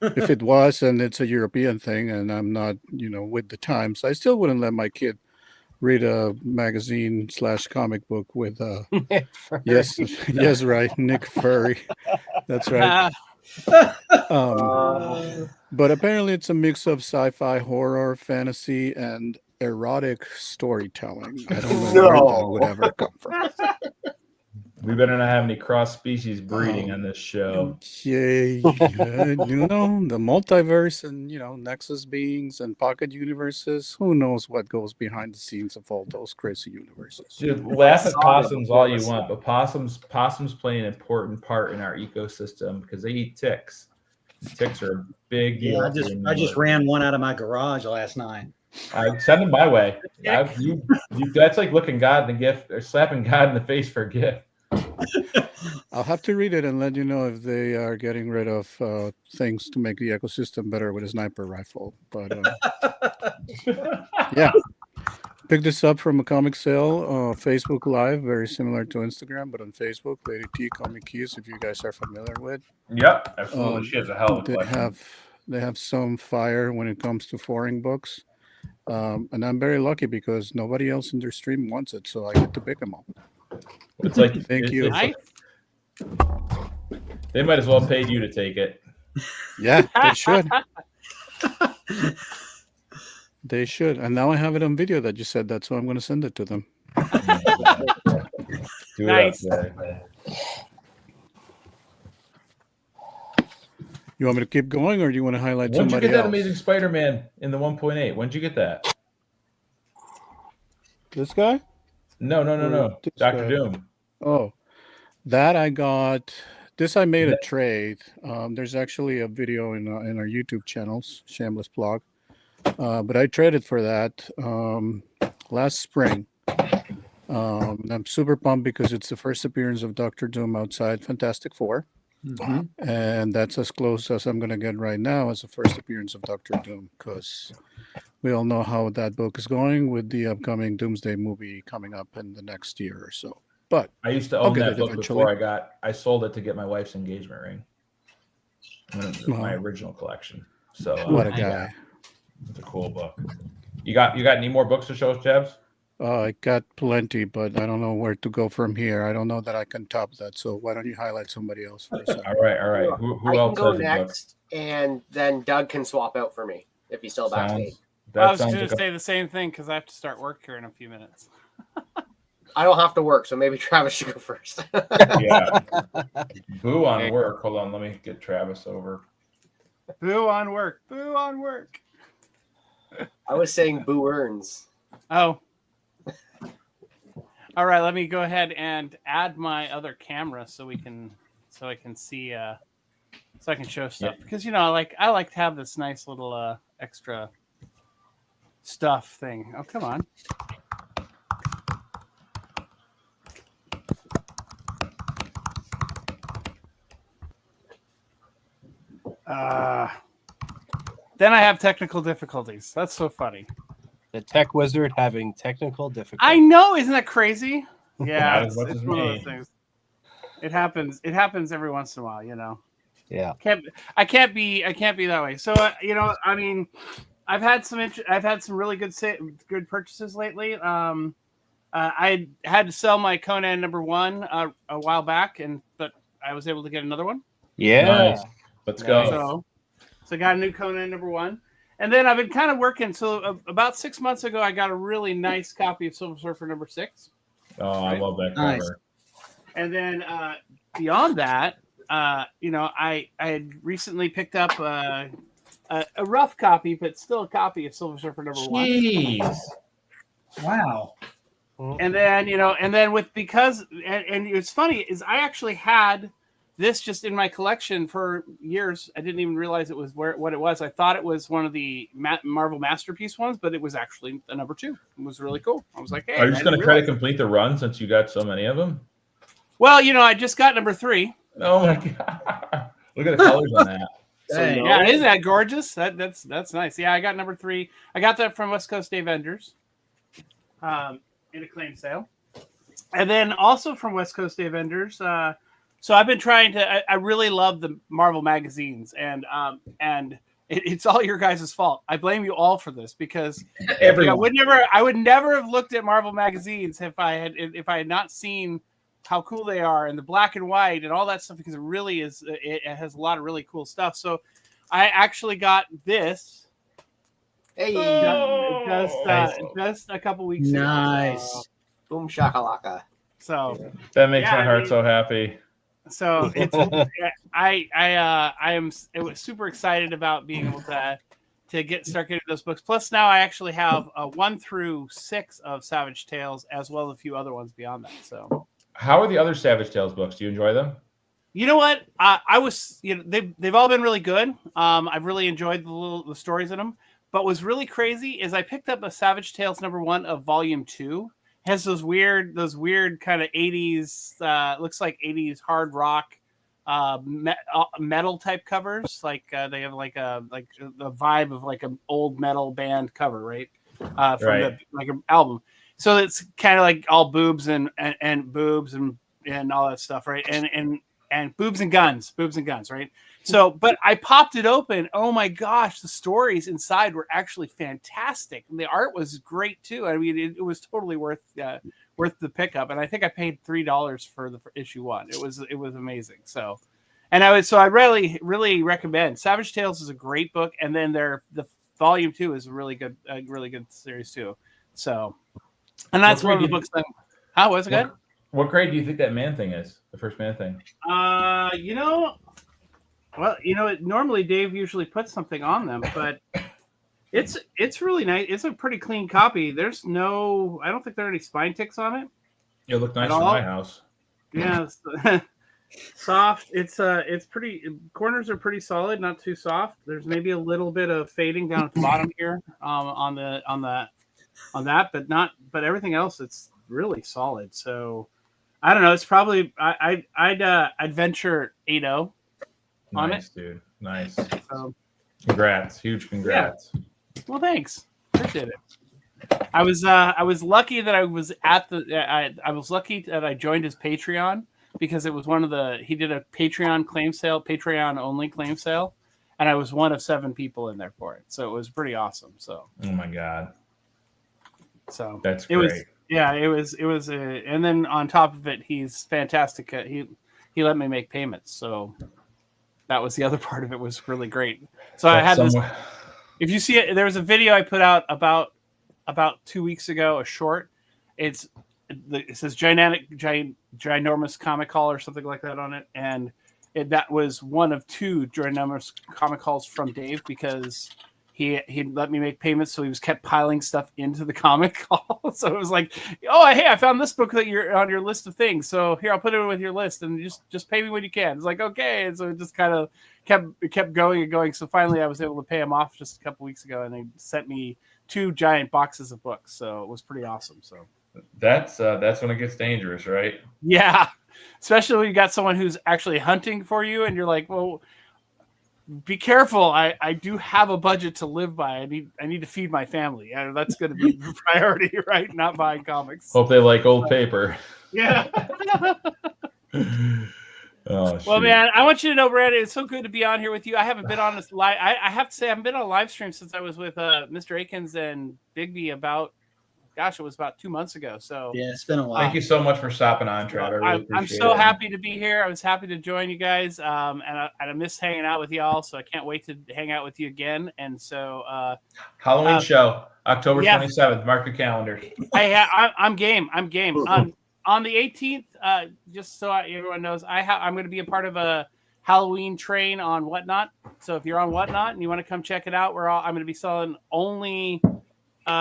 If it was, and it's a European thing, and I'm not, with the times, I still wouldn't let my kid read a magazine / comic book with yes, right, Nick Fury. That's right. But apparently it's a mix of sci-fi, horror, fantasy, and erotic storytelling. I don't know where that would ever come from. We better not have any cross-species breeding on this show. Yeah, the multiverse and, Nexus beings and pocket universes. Who knows what goes behind the scenes of all those crazy universes? Dude, laugh at possums all you want, but possums play an important part in our ecosystem because they eat ticks. Ticks are a big deal. I just ran one out of my garage last night. I send them my way. That's like looking God in the gift or slapping God in the face for a gift. I'll have to read it and let you know if they are getting rid of things to make the ecosystem better with a sniper rifle. But yeah, picked this up from a comic sale, Facebook Live, very similar to Instagram, but on Facebook, Lady T Comic Keys, if you guys are familiar with. Yep, absolutely. She has a hell of a collection. They have some fire when it comes to foreign books. And I'm very lucky because nobody else in their stream wants it, so I get to pick them up. It's like Thank you. They might as well pay you to take it. Yeah, they should. They should. And now I have it on video that you said that, so I'm going to send it to them. Do Nice. it up there. You want me to keep going, or do you want to highlight When'd you somebody get that else? Amazing Spider-Man in the 1.8? When'd you get that? This guy? No. This Dr. guy. Doom. Oh, that I got. This I made a trade. There's actually a video in our YouTube channels, Shameless Blog. But I traded for that last spring. I'm super pumped because it's the first appearance of Dr. Doom outside Fantastic Four. Mm-hmm. And that's as close as I'm going to get right now as the first appearance of Dr. Doom, because we all know how that book is going with the upcoming Doomsday movie coming up in the next year or so. But I used to own that book before I sold it to get my wife's engagement ring. My original collection. So what a guy. It's a cool book. You got any more books to show us, Jabs? I got plenty, but I don't know where to go from here. I don't know that I can top that. So why don't you highlight somebody else for a second? All right. Who else can go has a next, and then Doug can swap out for me if he's still backstage. I was going to say the same thing because I have to start work here in a few minutes. I don't have to work, so maybe Travis should go first. Yeah. Boo on work. Hold on, let me get Travis over. Boo on work. Boo on work. I was saying Boo earns. Oh. All right, let me go ahead and add my other camera so I can see so I can show stuff. Because I like to have this nice little extra stuff thing. Oh, come on. Then I have technical difficulties. That's so funny. The tech wizard having technical difficulties. I know, isn't that crazy? Yeah, Not as much as one of me. those things. It happens. It happens every once in a while, Yeah. I can't be that way. So I mean, I've had some really good purchases lately. I had to sell my Conan #1 a while back, but I was able to get another one. Yeah. Nice. Let's go. So I got a new Conan #1. And then I've been kind of working. So about 6 months ago, I got a really nice copy of Silver Surfer #6. Oh, I love that Nice. cover. And then beyond that, I had recently picked up a rough copy, but still a copy of Silver Surfer #1. Jeez. Wow. And then and it's funny is I actually had this just in my collection for years. I didn't even realize it was what it was. I thought it was one of the Marvel Masterpiece ones, but it was actually the #2. It was really cool. I was like, hey. Are you just going to try to complete the run since you got so many of them? Well, I just got #3. Oh my god! Look at the colors on that. Yeah, isn't that gorgeous? That's nice. Yeah, I got #3. I got that from West Coast Day Vendors, in a claim sale, and then also from West Coast Day Vendors. So I've been trying to. I really love the Marvel magazines, and it's all your guys' fault. I blame you all for this because I would never have looked at Marvel magazines if I had not seen how cool they are and the black and white and all that stuff, because it really is. It has a lot of really cool stuff. So I actually got this. Hey, just a couple weeks ago. Nice. Boom shakalaka. So That makes my heart so happy. So it's I am super excited about being able to start getting those books. Plus now I actually have 1 through 6 of Savage Tales, as well as a few other ones beyond that. So how are the other Savage Tales books? Do you enjoy them? You know what? I was they've all been really good. I've really enjoyed the stories in them. But what's really crazy is I picked up a Savage Tales #1 of Volume 2. It has those weird kind of 80s, looks like 80s hard rock metal type covers. Like they have like the vibe of like an old metal band cover, right? from the like an album. So it's kind of like all boobs and boobs and all that stuff, right? And boobs and guns, right? So, but I popped it open. Oh my gosh, the stories inside were actually fantastic, and the art was great too. I mean, it was totally worth the pickup. And I think I paid $3 for issue 1. It was amazing. So, and I really recommend. Savage Tales is a great book, and then the volume 2 is a really good series too. So, and that's one of the books that. How was it good? What grade do you think that Man Thing is? The first Man Thing. Normally Dave usually puts something on them, but it's really nice. It's a pretty clean copy. I don't think there are any spine ticks on it. It looked nice in my house. Yeah, soft. It's pretty. Corners are pretty solid, not too soft. There's maybe a little bit of fading down at the bottom here, on that, but everything else it's really solid. So I don't know. It's probably I'd venture 8.0 on nice, it, dude. Nice. So, congrats, huge congrats. Yeah. Well, thanks. Appreciate it. I was lucky that I was I was lucky that I joined his Patreon, because it was he did a Patreon only claim sale, and I was one of 7 people in there for it. So it was pretty awesome. So. Oh my God. So that's great. It was, and then on top of it, he's fantastic. He let me make payments, so that was the other part of it, was really great. So I had this. If you see it, there was a video I put out about 2 weeks ago, a short. It says ginormous comic haul or something like that on it, and that was one of 2 ginormous comic hauls from Dave, because he let me make payments, so he was kept piling stuff into the comic haul. So it was like, oh, hey, I found this book that you're on your list of things, so here, I'll put it with your list, and just pay me when you can. It's like, okay. And so it just kind of kept going and going. So finally I was able to pay him off just a couple weeks ago, and they sent me 2 giant boxes of books. So it was pretty awesome. So that's when it gets dangerous, right? Yeah, especially when you got someone who's actually hunting for you, and you're like, well, be careful. I do have a budget to live by. I need to feed my family. And that's going to be the priority, right? Not buying comics. Hope they like old paper. Yeah. Oh, well, man, I want you to know, Brandon, it's so good to be on here with you. I haven't been on this live. I have to say, I haven't been on a live stream since I was with Mr. Akins and Bigby it was about 2 months ago. So yeah, it's been a while. Thank you so much for stopping on, Trevor. I'm so happy to be here. I was happy to join you guys, and I miss hanging out with y'all. So I can't wait to hang out with you again. And so Halloween show, October 27th. Mark your calendar. I'm game. On the 18th, just so everyone knows, I'm going to be a part of a Halloween train on Whatnot. So if you're on Whatnot and you want to come check it out, I'm going to be selling only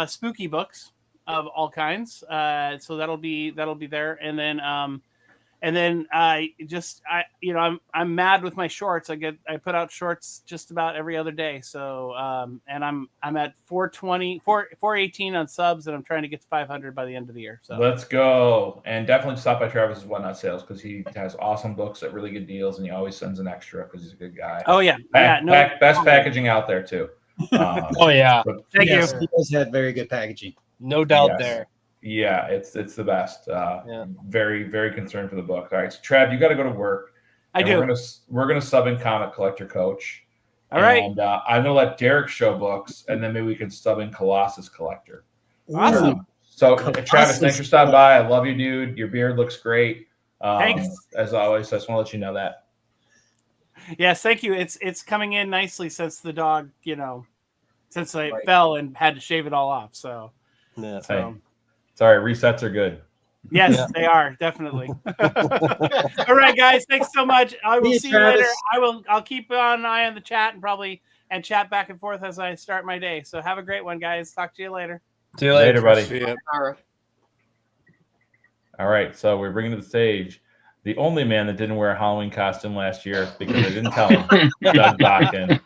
spooky books of all kinds. So that'll be there. And then I'm mad with my shorts. I put out shorts just about every other day. So and I'm at 418 on subs, and I'm trying to get to 500 by the end of the year. So let's go. And definitely stop by Travis's Whatnot sales, because he has awesome books at really good deals, and he always sends an extra because he's a good guy. Oh yeah. Best packaging out there too. Oh yeah. Thank you. He does have very good packaging. No doubt there. Yeah, it's the best. Very, very concerned for the book. All right, so Trav, you got to go to work. I do. We're gonna sub in Comic Collector Coach. All right. And I'm gonna let Derek show books, and then maybe we can sub in Colossus Collector. Awesome. So Travis, thanks for stopping by. I love you, dude. Your beard looks great. Thanks. As always, I just want to let you know that. Yes, thank you. It's coming in nicely since the dog, since I fell and had to shave it all off. So. Yeah. Hey, sorry, resets are good. Yes, they are, definitely. All right, guys, thanks so much. I will see you later. I'll keep an eye on the chat and chat back and forth as I start my day. So have a great one, guys. Talk to you later. See you later, buddy. See ya. All right, so we're bringing to the stage the only man that didn't wear a Halloween costume last year because I didn't tell him. Doug Botkin.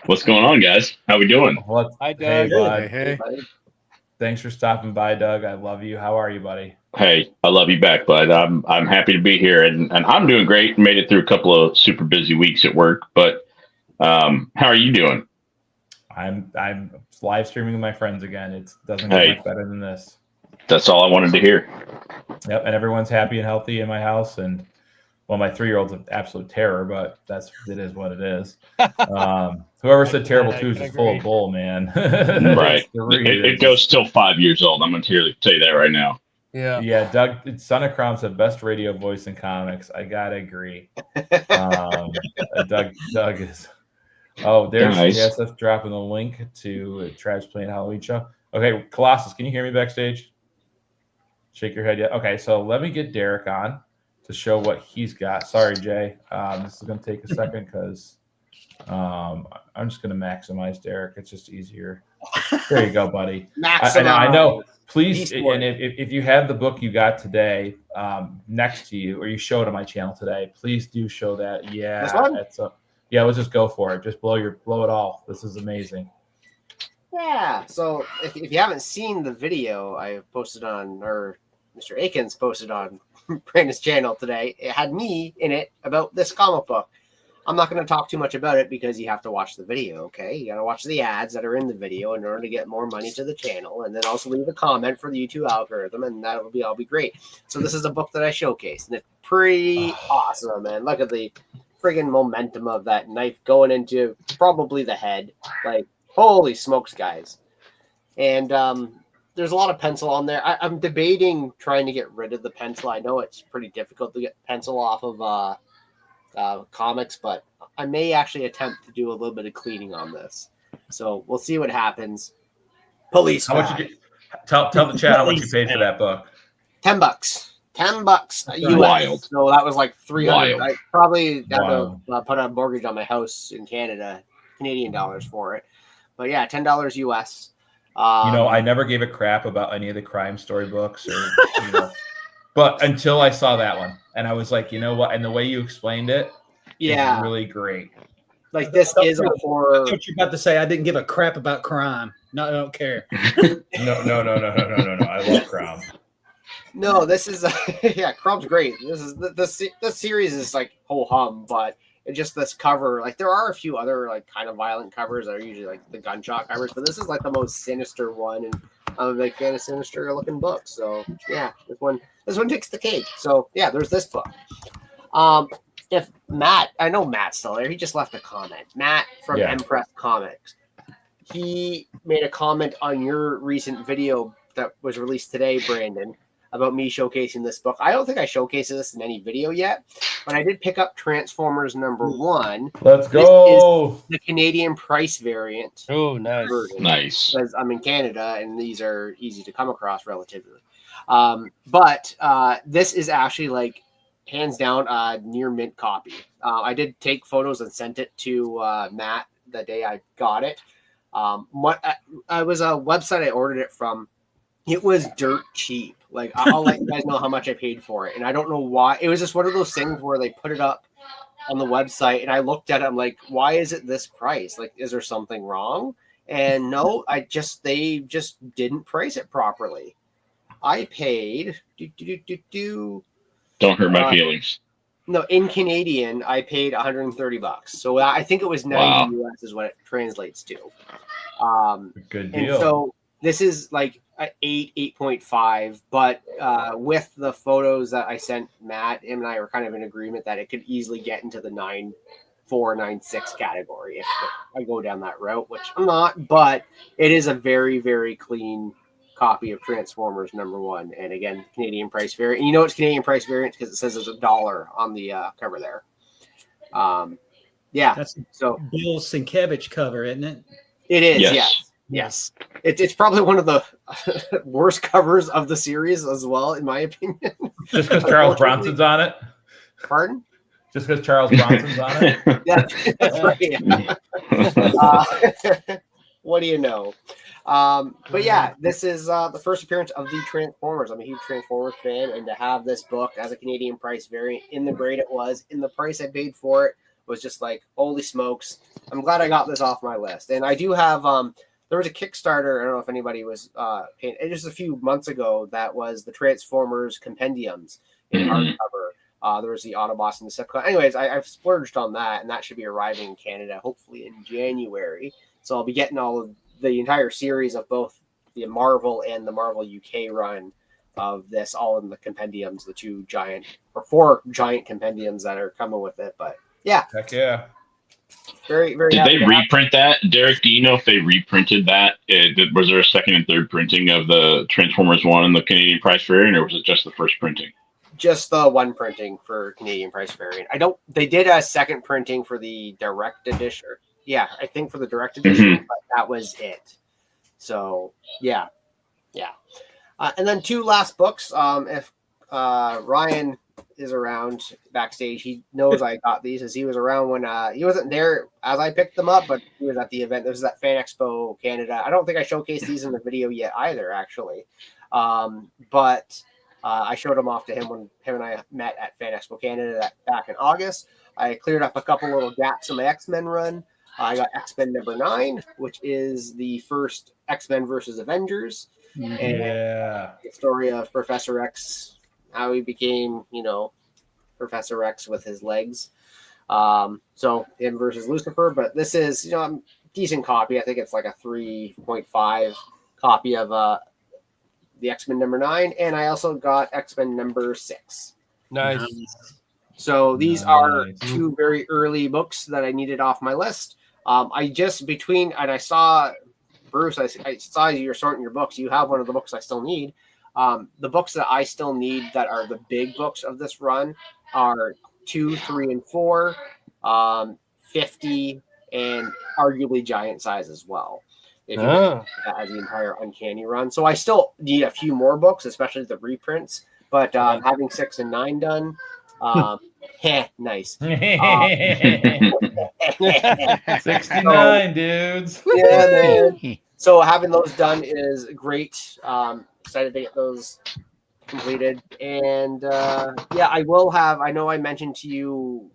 What's going on, guys? How we doing? Hi, Doug. Hey, bud. Hey. Thanks for stopping by, Doug. I love you. How are you, buddy? Hey, I love you back, bud. I'm happy to be here, and I'm doing great. Made it through a couple of super busy weeks at work, but how are you doing? I'm live streaming with my friends again. It doesn't get much better than this. That's all I wanted to hear. Yep, and everyone's happy and healthy in my house. And well, my 3-year-old's an absolute terror, but it is what it is. Whoever said terrible twos is full of bull, man. Right. It goes till 5 years old. I'm going to tell you that right now. Yeah. Doug, son of Crom said best radio voice in comics. I gotta agree. Doug is. Oh, there's JSF dropping the link to Trav's Playing Halloween Show. Okay, Colossus, can you hear me backstage? Shake your head, yeah. Okay, so let me get Derek on to show what he's got. Sorry, Jay. This is going to take a second because I'm just going to maximize Derek. It's just easier. There you go, buddy. I know. Please, and if you have the book you got today next to you, or you showed on my channel today, please do show that. Yeah, let's just go for it. Just blow it all. This is amazing. Yeah. So if you haven't seen the video I posted on, or Mr. Akins posted on Brandon's channel today, it had me in it about this comic book. I'm not going to talk too much about it because you have to watch the video, okay? You got to watch the ads that are in the video in order to get more money to the channel, and then also leave a comment for the YouTube algorithm, and that'll be all be great. So this is a book that I showcased, and it's pretty awesome, man. Look at the friggin' momentum of that knife going into probably the head. Like, holy smokes, guys. And there's a lot of pencil on there. I'm debating trying to get rid of the pencil. I know it's pretty difficult to get pencil off of comics, but I may actually attempt to do a little bit of cleaning on this. So we'll see what happens. Police. How much you tell the chat how much you paid for that book? $10. $10 US. Wild. So that was like $300. I probably got Wow. to put a mortgage on my house in Canada, Canadian dollars for it. But yeah, $10 US. I never gave a crap about any of the crime story books, or but until I saw that one, and I was like, you know what? And the way you explained it, is really great. Like this is a horror. I thought you were about to say I didn't give a crap about crime. No, I don't care. No. I love Crom. No, this is Crom's great. This is the series is like ho hum, but it just this cover. Like there are a few other like kind of violent covers that are usually like the gunshot covers, but this is like the most sinister one, and I'm a big fan of sinister looking books. So yeah, this one takes the cake. So yeah, there's this book. If Matt, I know Matt's still there. He just left a comment. Matt from M.O.N.Comics. He made a comment on your recent video that was released today, Brandon, about me showcasing this book. I don't think I showcased this in any video yet, but I did pick up Transformers #1. Let's go. This is the Canadian price variant. Oh, nice. Nice. Because I'm in Canada, and these are easy to come across relatively. But this is actually like hands down a near mint copy. I did take photos and sent it to Matt the day I got it. I was a website I ordered it from. It was dirt cheap. Like I'll let you guys know how much I paid for it, and I don't know why. It was just one of those things where they put it up on the website, and I looked at it. I'm like, why is it this price? Like, is there something wrong? And no, they just didn't price it properly. I paid Don't hurt my feelings. No, in Canadian, I paid $130. So I think it was 90 US is what it translates to. Good deal. And so this is like 8.5, but with the photos that I sent Matt, him and I were kind of in agreement that it could easily get into the 9.4, 9.6 category if I go down that route, which I'm not, but it is a very, very clean copy of Transformers #1, and again, Canadian price variant. And you know it's Canadian price variant because it says it's $1 on the cover there. That's so Bill Sienkiewicz cover, isn't it? It is. Yes. It's probably one of the worst covers of the series as well, in my opinion. Just because Charles Bronson's on it. Pardon? Just because Charles Bronson's on it. Yeah, that's right. What do you know? But yeah, this is the first appearance of the Transformers. I'm a huge Transformers fan, and to have this book as a Canadian price variant in the grade it was, in the price I paid for it, was just like, holy smokes. I'm glad I got this off my list. And I do have, there was a Kickstarter, I don't know if anybody was paying, just a few months ago, that was the Transformers Compendiums in hardcover. There was the Autobots and the Decepticons. Anyways, I've splurged on that, and that should be arriving in Canada hopefully in January. So I'll be getting all of the entire series of both the Marvel and the Marvel UK run of this, all in the compendiums, the 4 giant compendiums that are coming with it. But yeah, heck yeah. very, very Did happy they to have reprint that? Derek, do you know if they reprinted that? Was there a second and third printing of the Transformers 1 and the Canadian price variant, or was it just the first printing? just the one printing for Canadian price variant. They did a second printing for the direct edition. Yeah, I think for the direct edition, but that was it. So yeah. And then 2 last books. If Ryan is around backstage, he knows I got these as he was around when he wasn't there as I picked them up, but he was at the event. This is at Fan Expo Canada. I don't think I showcased these in the video yet either, actually. But I showed them off to him when him and I met at Fan Expo Canada back in August. I cleared up a couple little gaps in my X-Men run. I got X-Men number 9, which is the first X-Men versus Avengers. And the story of Professor X, how he became, Professor X with his legs. So him versus Lucifer. But this is, a decent copy. I think it's like a 3.5 copy of the X-Men number 9. And I also got X-Men number 6. Nice. So these are 2 very early books that I needed off my list. I saw Bruce, I saw you're sorting your books. You have one of the books I still need. The books that I still need that are the big books of this run are 2, 3, and 4, 50, and arguably giant size as well. If you as the entire Uncanny run. So I still need a few more books, especially the reprints. But having 6 and 9 done, nice. 69 dudes. Yeah, man. So having those done is great. Excited to get those completed. And I will have. I know I mentioned to you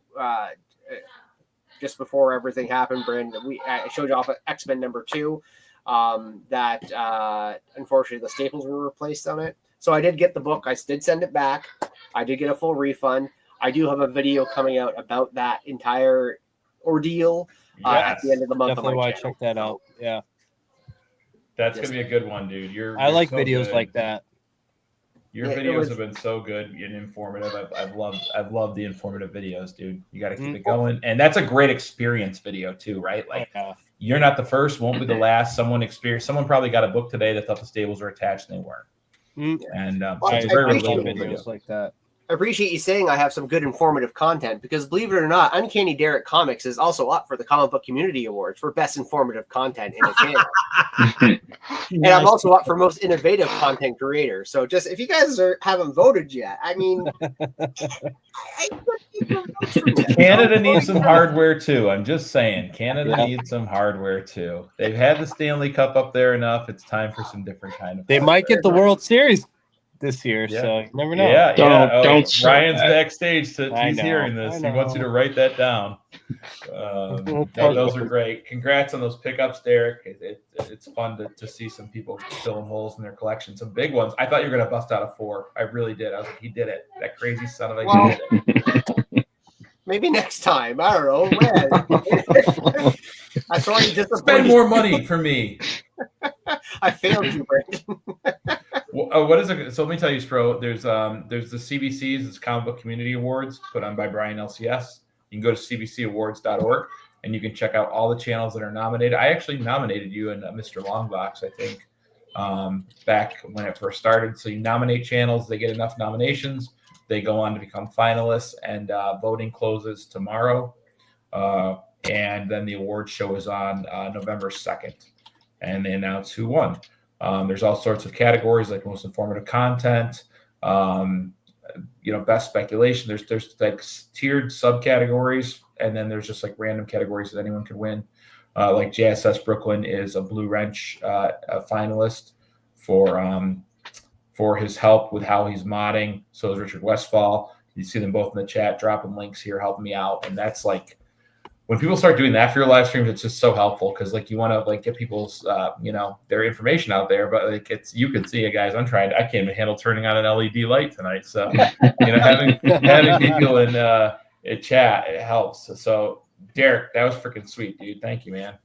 just before everything happened, Brandon. I showed you off X-Men number 2. That unfortunately the staples were replaced on it. So I did get the book. I did send it back. I did get a full refund. I do have a video coming out about that entire ordeal at the end of the month. Definitely want to check that out. Yeah, that's gonna be a good one, dude. I like so videos good. like that. Your videos have been so good and informative. I've loved the informative videos, dude. You got to keep it going, and that's a great experience video too, right? Like you're not the first, won't be the last. Someone probably got a book today that thought the stables were attached and they weren't. And so it's very relatable videos like that. I appreciate you saying I have some good informative content because, believe it or not, Uncanny Derek Comics is also up for the Comic Book Community Awards for Best Informative Content in a Channel. And I'm also up for Most Innovative Content Creator. So just if you guys haven't voted yet, I mean, Canada needs some hardware too. I'm just saying, Canada needs some hardware too. They've had the Stanley Cup up there enough. It's time for some different kind of. They might get the World Series this year, so you never know. Yeah, don't Ryan's backstage. He's hearing this. He wants you to write that down. Those are great. Congrats on those pickups, Derek. It's fun to see some people filling holes in their collection. Some big ones. I thought you were going to bust out a 4. I really did. I was like, he did it. That crazy son of a gun did it. Maybe next time. I don't know. I saw you disappointed. Spend more money for me. I failed you, Brandon. What is it? So let me tell you, Spro. There's the CBCs, it's Comic Book Community Awards, put on by Brian LCS. You can go to cbcawards.org and you can check out all the channels that are nominated. I actually nominated you and Mr. Longbox, I think, back when it first started. So you nominate channels, they get enough nominations, they go on to become finalists, and voting closes tomorrow. And then the award show is on November 2nd, and they announce who won. There's all sorts of categories like most informative content, best speculation. There's like tiered subcategories, and then there's just like random categories that anyone could win. Like JSS Brooklyn is a Blue Wrench a finalist for his help with how he's modding. So is Richard Westfall. You see them both in the chat, dropping links here, helping me out, and that's like. When people start doing that for your live streams, it's just so helpful because like you want to like get people's their information out there, but like you can see it, guys. I can't even handle turning on an LED light tonight, so having people in chat, it helps. So Derek, that was freaking sweet, dude. Thank you, man.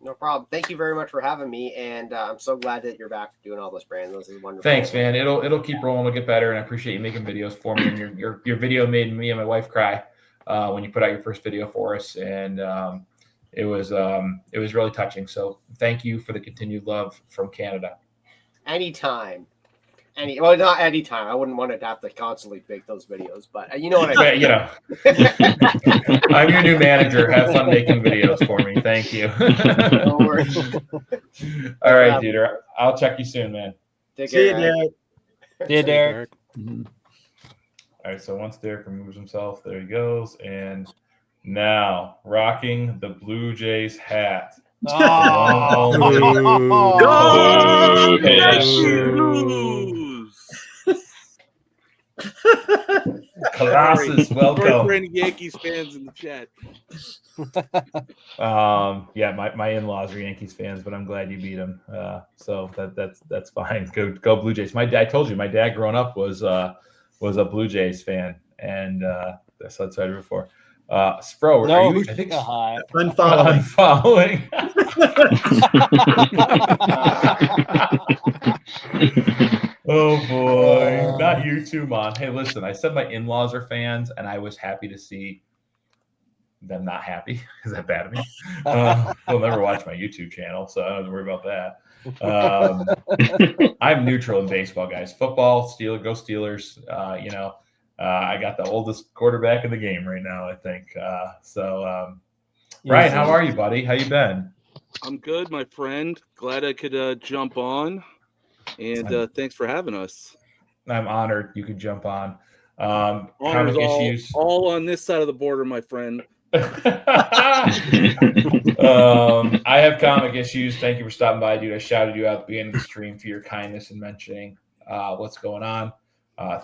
No problem. Thank you very much for having me, and I'm so glad that you're back doing all this, Brandon. This is wonderful. Thanks, man. It'll keep rolling. It'll get better, and I appreciate you making videos for me. And your video made me and my wife cry when you put out your first video for us, and it was really touching. So thank you for the continued love from Canada. Anytime. Well, not anytime. I wouldn't want to have to constantly make those videos, but you know what I mean. You know, I'm your new manager. Have fun making videos for me. Thank you. No worries. All right, dude. I'll check you soon, man. Take See you, care. Derek. See you, Derek. All right, so once Derek removes himself, there he goes. And now, rocking the Blue Jays hat. Oh, Boo, Colossus, Sorry for welcome. any Yankees fans in the chat. Yeah, my in-laws are Yankees fans, but I'm glad you beat them. So that's fine. Go Blue Jays. I told you, my dad growing up was a Blue Jays fan, and that's what I told you before. Spro, No, are you? I think Unfollowing. Oh boy, not you too, Mon. Hey, listen, I said my in-laws are fans, and I was happy to see them not happy. Is that bad of me? They'll never watch my YouTube channel, so I don't have to worry about that. I'm neutral in baseball, guys. Football, go Steelers. I got the oldest quarterback in the game right now, I think. Ryan, how are you, buddy? How you been? I'm good, my friend. Glad I could jump on, and thanks for having us. I'm honored you could jump on. Honor's all on this side of the border, my friend. I have comic issues. Thank you for stopping by, dude. I shouted you out at the beginning of the stream for your kindness and mentioning what's going on.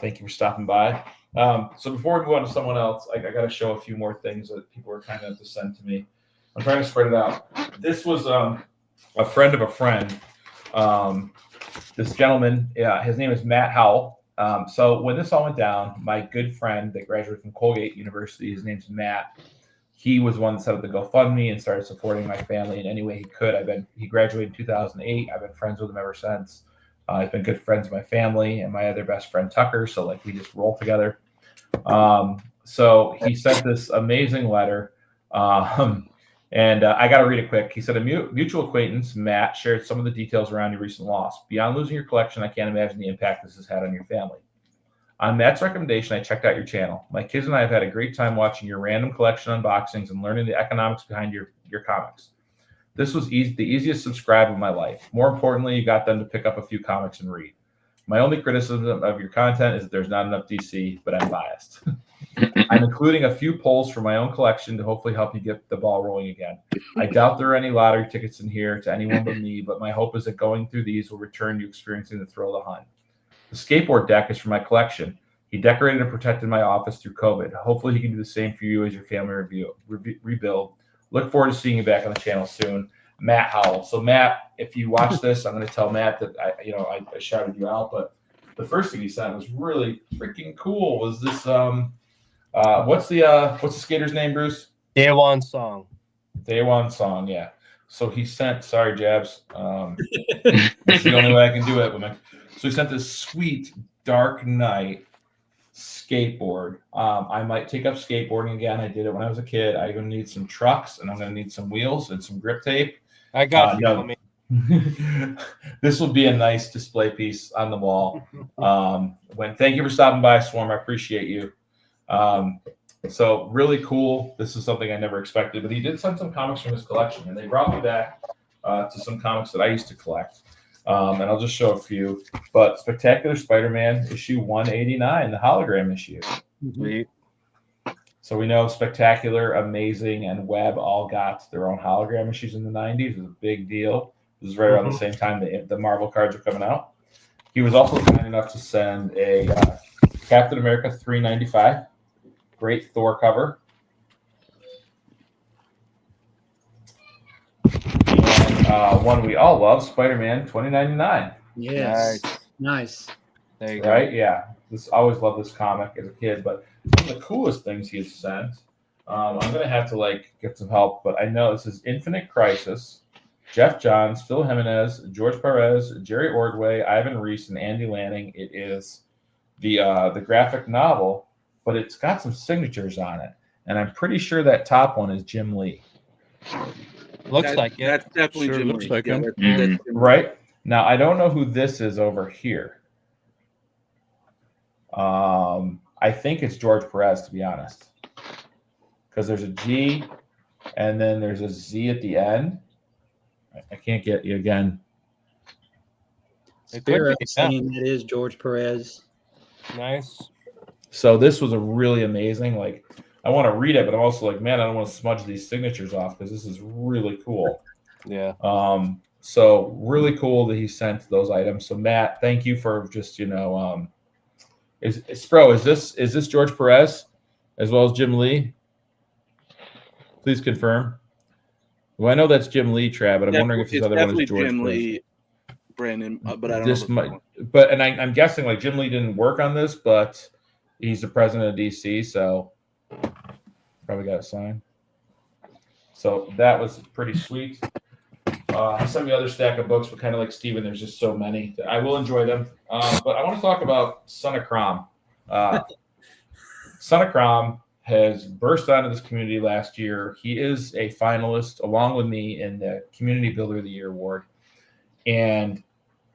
Thank you for stopping by. So before we move on to someone else, I got to show a few more things that people are kind enough to send to me. I'm trying to spread it out. This was a friend of a friend. This gentleman, his name is Matt Howell. So when this all went down, my good friend that graduated from Colgate University, his name's Matt. He was one that set up the GoFundMe and started supporting my family in any way he could. He graduated in 2008. I've been friends with him ever since. He's been good friends with my family and my other best friend Tucker. So we just roll together. So he sent this amazing letter. And I got to read it quick. He said, a mutual acquaintance, Matt, shared some of the details around your recent loss. Beyond losing your collection, I can't imagine the impact this has had on your family. On Matt's recommendation, I checked out your channel. My kids and I have had a great time watching your random collection unboxings and learning the economics behind your comics. This was the easiest subscribe of my life. More importantly, you got them to pick up a few comics and read. My only criticism of your content is that there's not enough DC, but I'm biased. I'm including a few polls for my own collection to hopefully help you get the ball rolling again. I doubt there are any lottery tickets in here to anyone but me, but my hope is that going through these will return you experiencing the thrill of the hunt. The skateboard deck is for my collection. He decorated and protected my office through COVID. Hopefully he can do the same for you as your family rebuild. Look forward to seeing you back on the channel soon. Matt Howell. So Matt, if you watch this, I'm going to tell Matt that I shouted you out, but the first thing he sent was really freaking cool. Was this what's the skater's name, Bruce? Daewon Song. Daewon Song, yeah. So he sent, sorry, Jabs. It's the only way I can do it. So he sent this sweet Dark Knight skateboard. I might take up skateboarding again. I did it when I was a kid. I'm going to need some trucks, and I'm going to need some wheels and some grip tape. I got you. This will be a nice display piece on the wall. Thank you for stopping by, Swarm. I appreciate you. So really cool. This is something I never expected, but he did send some comics from his collection, and they brought me back to some comics that I used to collect. And I'll just show a few. But Spectacular Spider-Man issue 189, the hologram issue. Sweet. So we know Spectacular, Amazing, and Web all got their own hologram issues in the 90s. It was a big deal. This is right around the same time the Marvel cards were coming out. He was also kind enough to send a Captain America 395. Great Thor cover. And one we all love, Spider-Man 2099. Yes. Nice. There you go. Right? Yeah. I always loved this comic as a kid, but one of the coolest things he had sent, I'm going to have to get some help, but I know this is Infinite Crisis. Jeff Johns, Phil Jimenez, George Perez, Jerry Ordway, Ivan Reese, and Andy Lanning. It is the graphic novel, but it's got some signatures on it, and I'm pretty sure that top one is Jim Lee. Looks like it. That's definitely Sure Jim looks Lee. like Yeah, him. that's Jim Lee. Right? Now, I don't know who this is over here. I think it's George Perez, to be honest, because there's a G and then there's a Z at the end. I can't get you again. Spro saying that is George Perez. Nice. So this was a really amazing, like, I want to read it, but I'm also like, man, I don't want to smudge these signatures off because this is really cool. Yeah. So really cool that he sent those items. So Matt, thank you for just, Spro, is this George Perez as well as Jim Lee? Please confirm. Well, I know that's Jim Lee, Trav, but I'm wondering if this other one is George Jim Perez. Lee, Brandon, but I don't This know. might, but I'm guessing like Jim Lee didn't work on this, but he's the president of DC, so probably got a sign. So that was pretty sweet. Some of the other stack of books, but kind of like Steven, there's just so many that I will enjoy them. But I want to talk about Son of Crom. Son of Crom has burst onto this community last year. He is a finalist along with me in the Community Builder of the Year award. And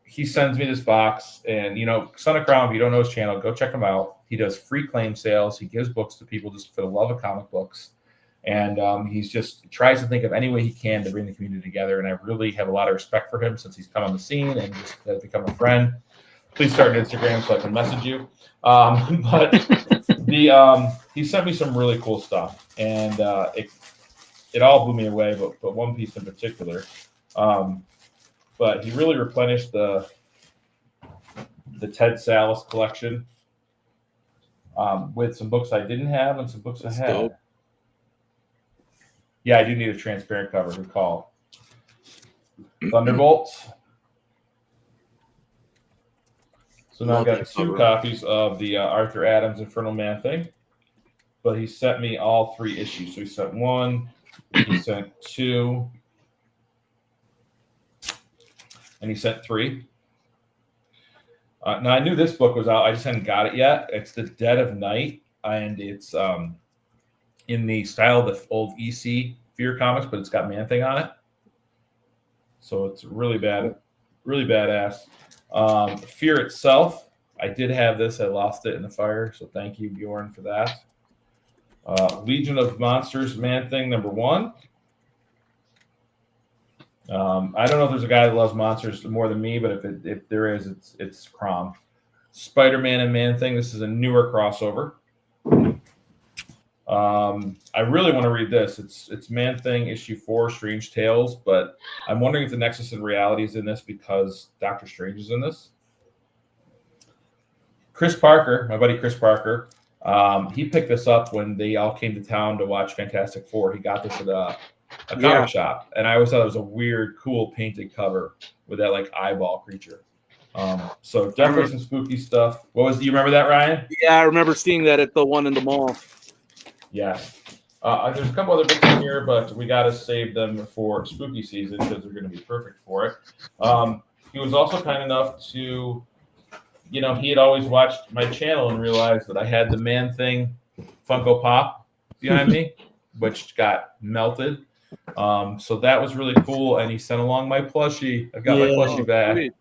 he sends me this box. And, Son of Crom, if you don't know his channel, go check him out. He does free claim sales. He gives books to people just for the love of comic books. And he tries to think of any way he can to bring the community together. And I really have a lot of respect for him since he's come on the scene and just become a friend. Please start an Instagram so I can message you. But he sent me some really cool stuff, and it all blew me away. But one piece in particular. But he really replenished the Ted Salas collection with some books I didn't have and some books I had. Dope. Yeah, I do need a transparent cover. Good call. Thunderbolt. So now I've got two copies of the Arthur Adams Infernal Man thing. But he sent me all 3 issues. So he sent 1, he sent 2, and he sent 3. Now I knew this book was out. I just hadn't got it yet. It's The Dead of Night, and it's in the style of the old EC Fear comics, but it's got Man-Thing on it. So it's really badass. Fear itself, I did have this. I lost it in the fire, so thank you, Bjorn, for that. Legion of Monsters Man-Thing #1. I don't know if there's a guy that loves monsters more than me, but if there is, it's Crom. Spider-Man and Man-Thing. This is a newer crossover. I really want to read this. It's Man-Thing issue 4, Strange Tales, but I'm wondering if the Nexus of Reality is in this because Doctor Strange is in this. Chris Parker, my buddy Chris Parker, he picked this up when they all came to town to watch Fantastic Four. He got this at a comic shop, and I always thought it was a weird, cool painted cover with that like eyeball creature. So definitely some spooky stuff. Do you remember that, Ryan? Yeah, I remember seeing that at the one in the mall. Yeah. There's a couple other books in here, but we got to save them for spooky season because they're going to be perfect for it. He was also kind enough to, he had always watched my channel and realized that I had the Man-Thing Funko Pop behind me, which got melted. So that was really cool. And he sent along my plushie. I've got my plushie back. Sweet.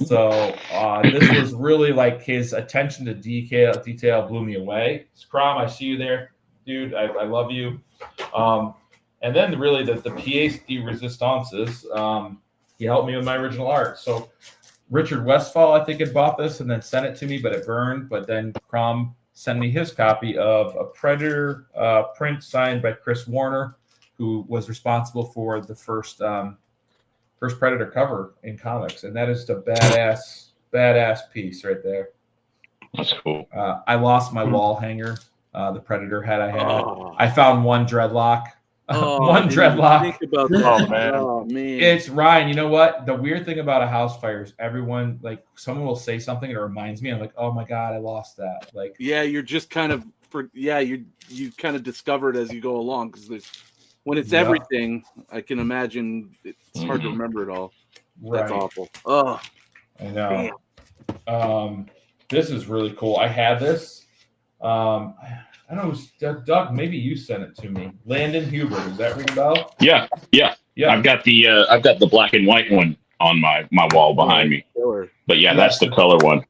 So this was really like his attention to detail blew me away. Crom, I see you there, dude. I love you. And then really the pièce de résistances, he helped me with my original art. So Richard Westfall, I think, had bought this and then sent it to me, but it burned. But then Crom sent me his copy of a Predator print signed by Chris Warner, who was responsible for the first Predator cover in comics, and that is a badass piece right there. That's cool. I lost my wall hanger, the Predator hat I had. I found one dreadlock. One dreadlock. Think about that. Oh man. Oh man. It's Ryan. You know what? The weird thing about a house fire is everyone, like, someone will say something and it reminds me. I'm like, oh my god, I lost that. Like, yeah, you're just kind of you kind of discover it as you go along because there's when it's Yeah. everything, I can imagine it's hard to remember it all. That's Right. awful. Oh, I know. This is really cool. I had this. I don't know. It was Doug. Maybe you sent it to me. Landon Huber. Does that ring a bell? Yeah. I've got the black and white one on my wall behind me. killer. But yeah, that's the color one.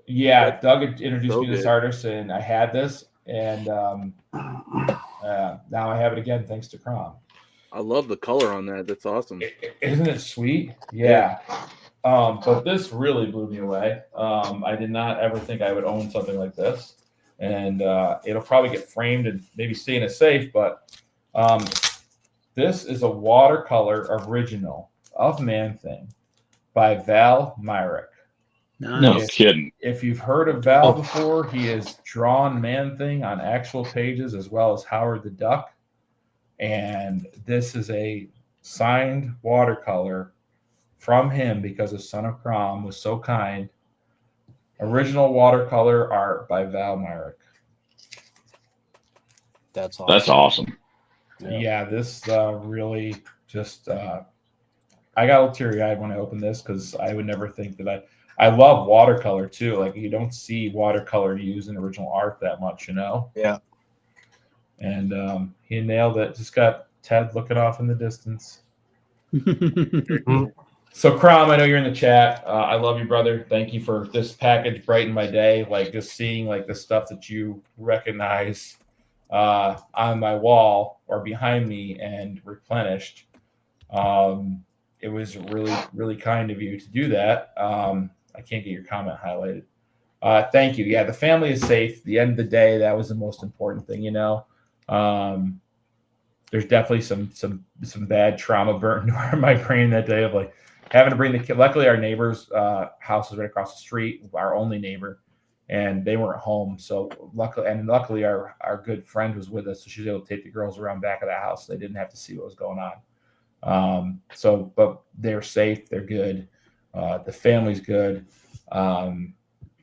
Yeah, Doug had introduced So me to this good. artist, and I had this, and now I have it again thanks to Crom. I love the color on that. That's awesome. Isn't it sweet? Yeah. But this really blew me away. I did not ever think I would own something like this, and it'll probably get framed and maybe stay in a safe. But this is a watercolor original of Man-Thing by Val Myrick. Nice. No kidding. If you've heard of Val before, he has drawn Man-Thing on actual pages as well as Howard the Duck. And this is a signed watercolor from him because his son of Crom was so kind. Original watercolor art by Val Myrick. That's awesome. That's awesome. Yeah, this really just I got a little teary-eyed when I opened this because I would never think that I love watercolor too. Like, you don't see watercolor used in original art that much, you know? Yeah. And he nailed it. Just got Ted looking off in the distance. So, Crom, I know you're in the chat. I love you, brother. Thank you for this package. Brightened my day. Like, just seeing like the stuff that you recognize on my wall or behind me and replenished. It was really, really kind of you to do that. I can't get your comment highlighted. Thank you. Yeah, the family is safe. At the end of the day, that was the most important thing, you know. There's definitely some bad trauma burnt into my brain that day of like having to bring the kid. Luckily, our neighbor's house is right across the street, our only neighbor, and they weren't home. So luckily, our good friend was with us, so she was able to take the girls around back of the house. So they didn't have to see what was going on. But they're safe. They're good. The family's good. And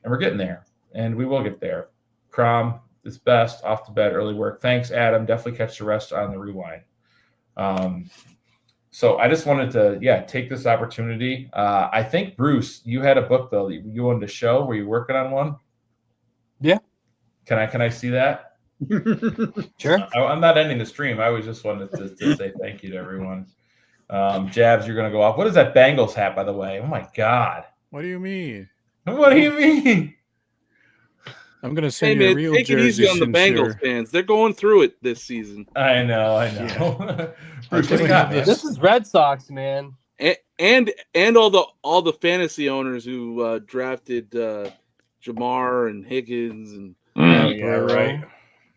we're getting there, and we will get there. Crom, it's best off to bed, early work. Thanks, Adam. Definitely catch the rest on the rewind. So I just wanted to, take this opportunity. I think, Bruce, you had a book, though, that you wanted to show. Were you working on one? Yeah. Can I see that? Sure. I'm not ending the stream. I was just wanted to say thank you to everyone. Jabs, you're going to go off. What is that Bengals hat, by the way? Oh, my God. What do you mean? What do you mean? I'm going to send you a real take it jersey easy on the Bengals fans. They're going through it this season. I know. Yeah. Bruce, what do you got, man? This is Red Sox, man. And all the fantasy owners who drafted Jamar and Higgins and Yeah, right.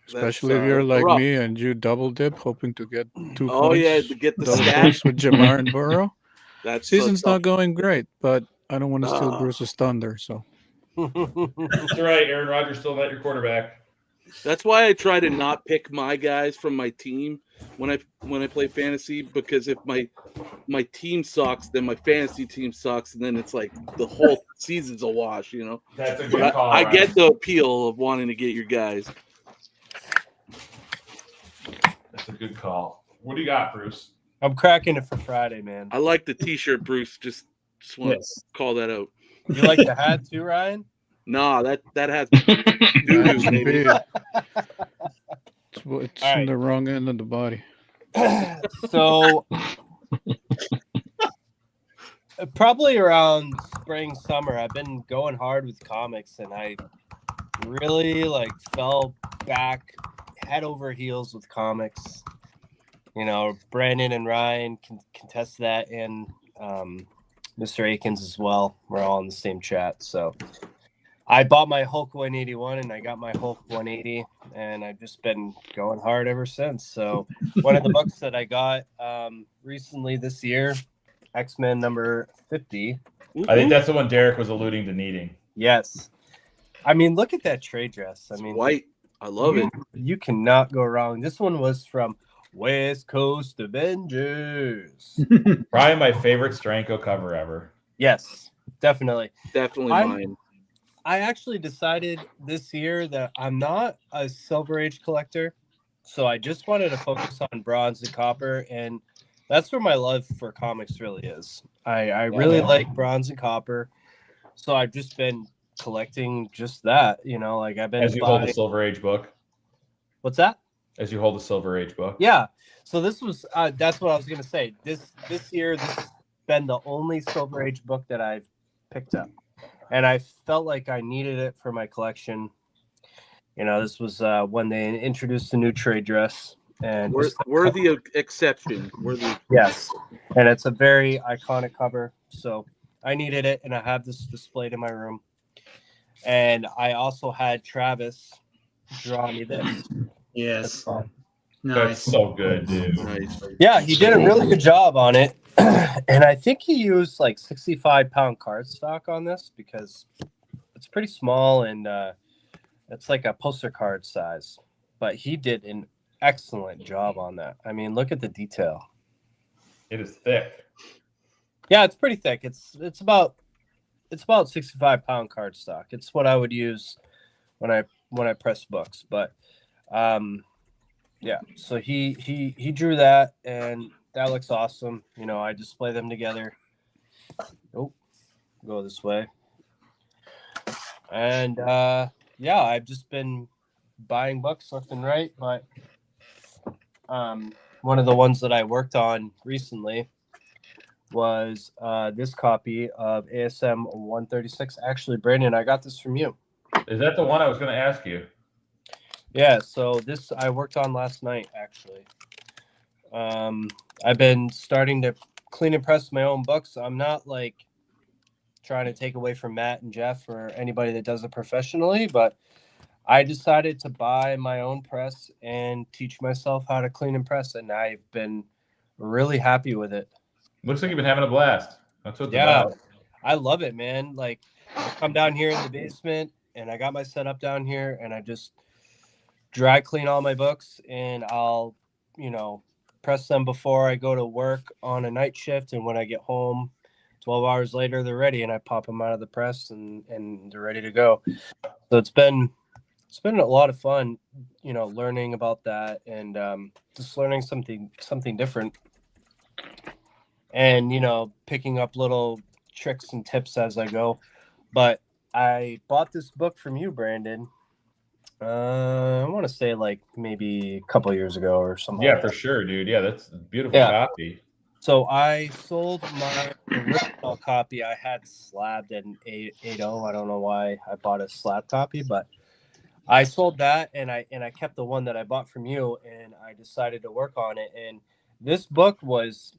Especially if you're like me and you double dip, hoping to get 2 Oh, points. yeah, to get the double stat. dips with Jamar and Burrow. That season's not going great, but I don't want to steal Bruce's thunder. So that's right. Aaron Rodgers still not your quarterback. That's why I try to not pick my guys from my team when I play fantasy, because if my team sucks, then my fantasy team sucks, and then it's like the whole season's a wash, you know. That's a good call. I get the appeal of wanting to get your guys. That's a good call. What do you got, Bruce? I'm cracking it for Friday, man. I like the T-shirt, Bruce. Just want to call that out. You like the hat too, Ryan? Nah, that has That's maybe. big. It's in the wrong end of the body. So probably around spring, summer, I've been going hard with comics, and I really fell back head over heels with comics. You know, Brandon and Ryan can contest that, and Mr. Akins as well. We're all in the same chat. So I bought my Hulk 181 and I got my Hulk 180, and I've just been going hard ever since. So one of the books that I got recently this year, X-Men number 50. I think that's the one Derek was alluding to needing. Yes. I mean, look at that trade dress. I mean, white. I love it. You cannot go wrong. This one was from West Coast Avengers. Probably my favorite Stranko cover ever. Yes, definitely. Definitely mine. I actually decided this year that I'm not a Silver Age collector. So I just wanted to focus on bronze and copper, and that's where my love for comics really is. I really like bronze and copper, so I've just been collecting just that. Like I've been As you hold the Silver Age book. What's that? As you hold the Silver Age book. Yeah. So this was that's what I was gonna say. This year, this has been the only Silver Age book that I've picked up, and I felt like I needed it for my collection. This was when they introduced the new trade dress, and worthy of exception. Yes, and it's a very iconic cover. So I needed it, and I have this displayed in my room. And I also had Travis draw me this. Yes. Nice. Nice. That's so good, dude. Nice. Yeah, he did a really good job on it. And I think he used like 65-pound cardstock on this because it's pretty small and it's like a poster card size. But he did an excellent job on that. I mean, look at the detail. It is thick. Yeah, it's pretty thick. It's about 65-pound cardstock. It's what I would use when I press books. But yeah, so he drew that, and that looks awesome. I display them together. Oh, go this way. And yeah, I've just been buying books left and right. But one of the ones that I worked on recently was this copy of ASM 136. Actually, Brandon, I got this from you. Is that the one I was going to ask you? Yeah, so this I worked on last night, actually. I've been starting to clean and press my own books. I'm not like trying to take away from Matt and Jeff or anybody that does it professionally, but I decided to buy my own press and teach myself how to clean and press, and I've been really happy with it. Looks like you've been having a blast. That's what it's Yeah, about. I love it, man. Like, I come down here in the basement, and I got my setup down here, and I just dry clean all my books, and I'll, press them before I go to work on a night shift, and when I get home 12 hours later, they're ready, and I pop them out of the press, and they're ready to go. So it's been a lot of fun, learning about that, and just learning something different, and picking up little tricks and tips as I go. But I bought this book from you, Brandon. I want to say like maybe a couple years ago or something. Yeah, like for that. sure, dude. Yeah, that's a beautiful copy. So I sold my original copy. I had slabbed at an 8.0. I don't know why I bought a slab copy, but I sold that, and I kept the one that I bought from you, and I decided to work on it. And this book was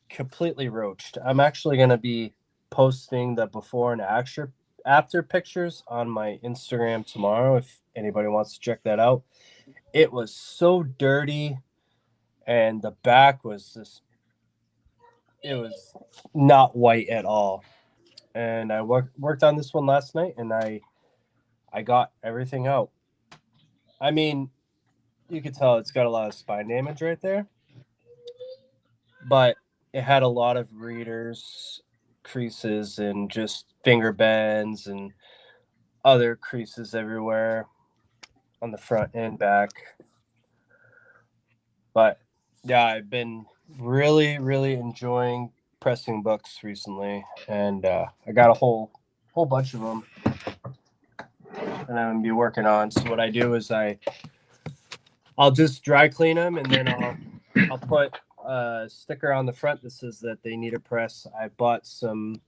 completely roached. I'm actually going to be posting the before and after pictures on my Instagram tomorrow if anybody wants to check that out. It was so dirty, and the back was it was not white at all. And I worked on this one last night, and I got everything out. I mean, you could tell it's got a lot of spine damage right there, but it had a lot of readers, creases, and just finger bends and other creases everywhere on the front and back. But yeah, I've been really, really enjoying pressing books recently, and I got a whole bunch of them, and I'm gonna be working on. So what I do is I'll just dry clean them, and then I'll put a sticker on the front that says that they need a press. I bought some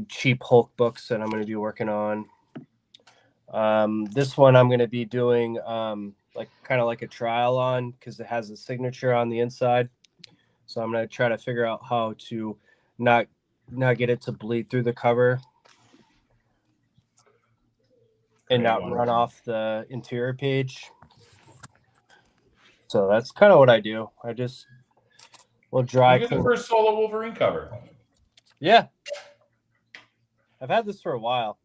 cheap Hulk books that I'm going to be working on. This one I'm going to be doing kind of like a trial on because it has a signature on the inside. So I'm going to try to figure out how to not get it to bleed through the cover and not run off the interior page. So that's kind of what I do. I just will dry clean. You're the first solo Wolverine cover. Yeah. I've had this for a while.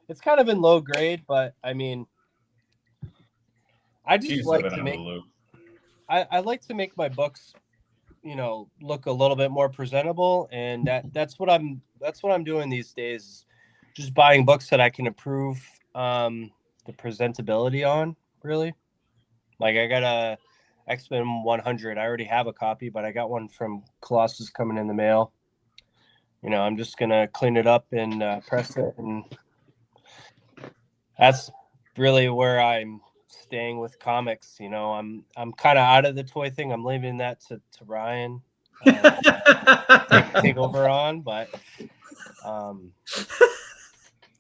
It's kind of in low grade, but I mean, I just like to make. I like to make my books, look a little bit more presentable, and that's what I'm doing these days. Just buying books that I can improve the presentability on, really. Like I got a X-Men 100. I already have a copy, but I got one from Colossus coming in the mail. You know, I'm just gonna clean it up and press it, and that's really where I'm staying with comics. You know, I'm kind of out of the toy thing. I'm leaving that to Ryan take over on, but I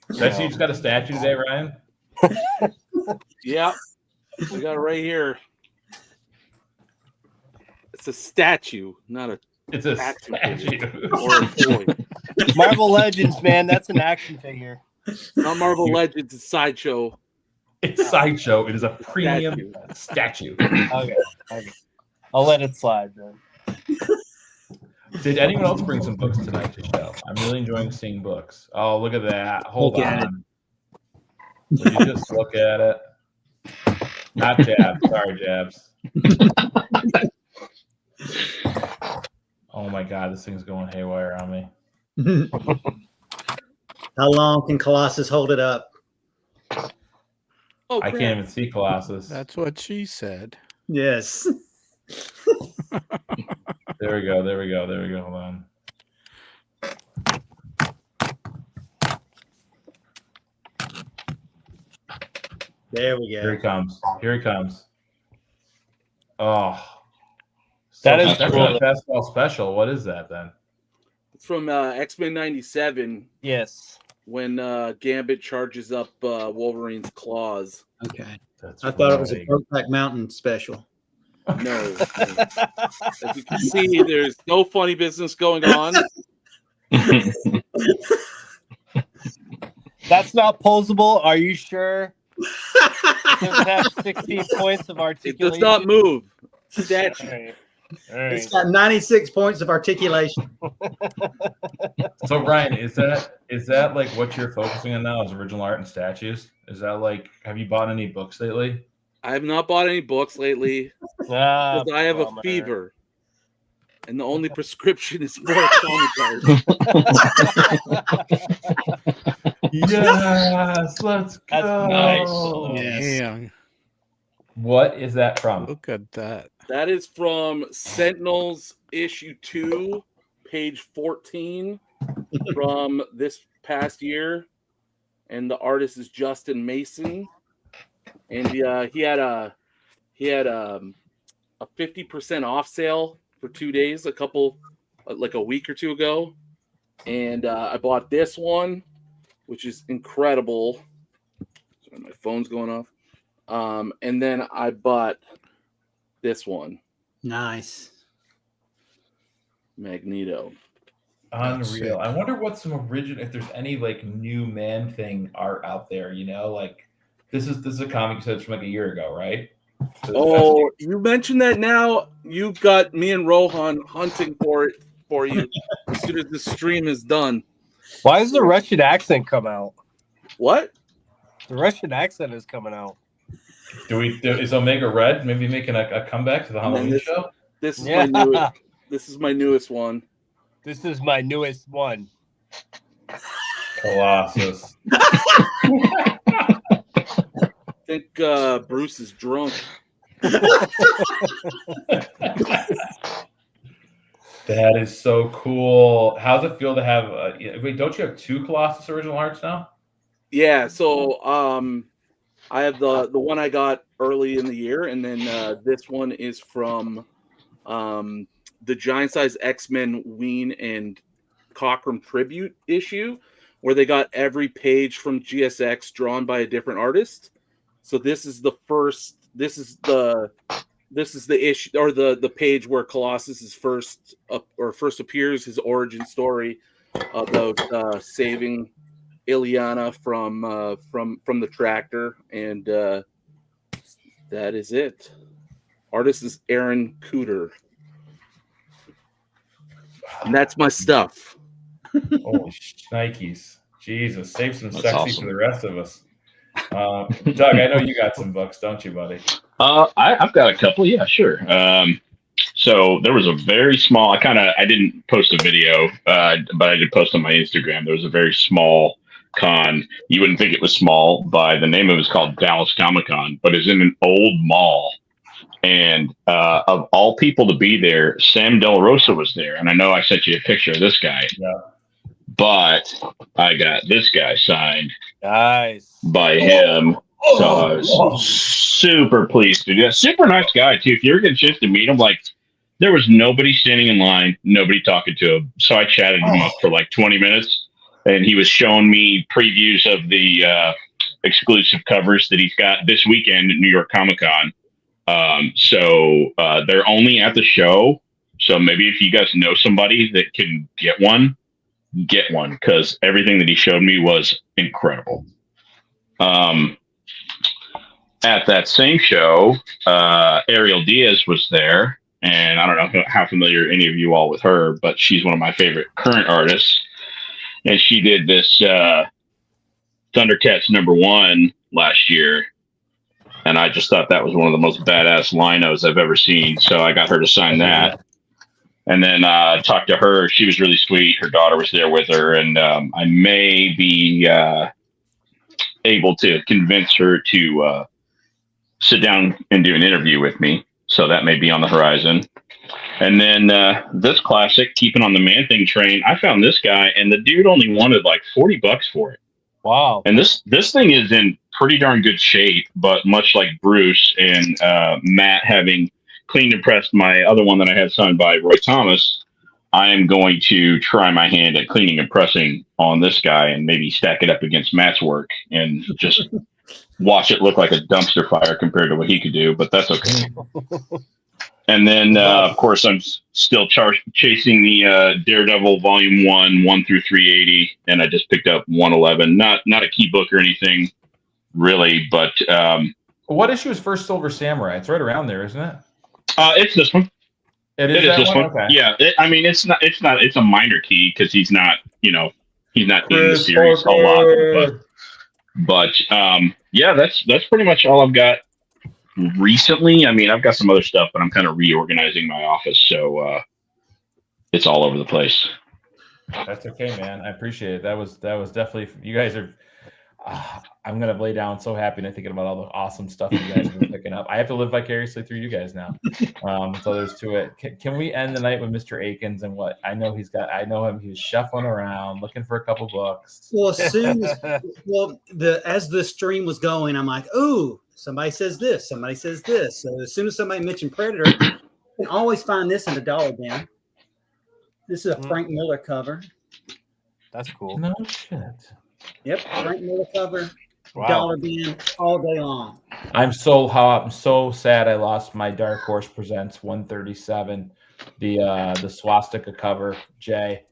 see you just got a statue today, Ryan. Yeah, we got it right here. It's a statue, not a. It's a statue or a toy. Marvel Legends, man, that's an action figure. Not Marvel Legends, it's Sideshow. It's Sideshow. It is a premium statue. Okay. I'll let it slide then. Did anyone else bring some books tonight to show? I'm really enjoying seeing books. Oh, look at that. Hold on. Will you just look at it? Not Jabs. Sorry, Jabs. Oh my God, this thing's going haywire on me. How long can Colossus hold it up? Oh, I can't even see Colossus. That's what she said. Yes. There we go. There we go. There we go. Hold on. There we go. Here he comes. Here he comes. Oh. That is that's cool. a fastball special. What is that then? It's from X-Men 97. Yes. When Gambit charges up Wolverine's claws. Okay. That's I thought it was a Brokeback Mountain special. No. As you can see, there's no funny business going on. That's not posable. Are you sure? It doesn't have 16 points of It articulation. does not move. Statue. All right. All right. It's got 96 points of articulation. So Ryan, is that like what you're focusing on now? Is original art and statues? Is that like? Have you bought any books lately? I have not bought any books lately because I have a fever, and the only prescription is more comic cards. Yes, let's go. That's nice. Man, What is that from? look at that. That is from Sentinels issue 2, page 14, from this past year, and the artist is Justin Mason, and he had a 50% off sale for 2 days, like a week or two ago, and I bought this one, which is incredible. Sorry, my phone's going off. And then I bought this one, Nice. Magneto. Unreal. I wonder what some original, if there's any like new Man Thing art out there. You know, like this is a comic you said it's from like a year ago, right? Oh, you mentioned that now. You've got me and Rohan hunting for it for you as soon as the stream is done. Why does the Russian accent come out? What? The Russian accent is coming out. Is Omega Red maybe making a comeback to the Halloween show? This is Yeah. my newest. This is my newest one. This is my newest one. Colossus. I think Bruce is drunk. That is so cool. How's it feel to have? Wait, don't you have 2 Colossus original arts now? Yeah. So I have the one I got early in the year, and then this one is from the Giant Size X-Men Ween and Cockrum tribute issue, where they got every page from GSX drawn by a different artist. So this is the first. This is the issue, or the page where Colossus is first appears, his origin story about saving Ileana from the tractor, and that is it. Artist is Aaron Cooter, and that's my stuff. Holy shnikes. Jesus, save some That's sexy awesome. for the rest of us. Doug, I know you got some books, don't you, buddy? I've got a couple. Yeah, sure. So there was a very small. I didn't post a video, but I did post on my Instagram. There was a very small con. You wouldn't think it was small. By the name of it is called Dallas Comic Con, but it's in an old mall And of all people to be there, Sam Del Rosa was there. And I know I sent you a picture of this guy. Yeah. But I got this guy signed Nice. by him. So I was super pleased to do that. Super nice guy, too. If you ever get a chance to meet him, like, there was nobody standing in line, nobody talking to him. So I chatted him up for like 20 minutes. And he was showing me previews of the exclusive covers that he's got this weekend at New York Comic Con. So they're only at the show. So maybe if you guys know somebody that can get one, because everything that he showed me was incredible. At that same show, Ariel Diaz was there, and I don't know how familiar any of you all with her, but she's one of my favorite current artists, and she did this Thundercats #1 last year, and I just thought that was one of the most badass linos I've ever seen, so I got her to sign that. And then talked to her. She was really sweet. Her daughter was there with her, and I may be able to convince her to sit down and do an interview with me. So that may be on the horizon. And then this classic, keeping on the Man-Thing train, I found this guy, and the dude only wanted like $40 for it. Wow. And this thing is in pretty darn good shape, but much like Bruce and Matt having cleaned and pressed my other one that I had signed by Roy Thomas, I am going to try my hand at cleaning and pressing on this guy and maybe stack it up against Matt's work and just watch it look like a dumpster fire compared to what he could do, but that's okay. And then, of course, I'm still chasing the Daredevil Volume 1 through 380, and I just picked up 111. Not a key book or anything, really, but... what issue is First Silver Samurai? It's right around there, isn't it? It's this one. It is this one. Okay. Yeah, it's not. It's a minor key because he's not in the series a lot. But yeah, that's pretty much all I've got recently. I mean, I've got some other stuff, but I'm kind of reorganizing my office, so it's all over the place. That's okay, man. I appreciate it. That was definitely, you guys are. I'm gonna lay down so happy and thinking about all the awesome stuff you guys have been picking up. I have to live vicariously through you guys now. So there's to it. Can we end the night with Mr. Akins and what I know he's got? I know him. He was shuffling around looking for a couple books. Well, as the stream was going, I'm like, ooh, somebody says this, somebody says this. So as soon as somebody mentioned Predator, you can always find this in the dollar bin. This is a Frank Miller cover. That's cool. No shit. Yep, Frank Miller cover, Wow. dollar bin all day long. I'm so sad I lost my Dark Horse Presents 137, the swastika cover, Jay,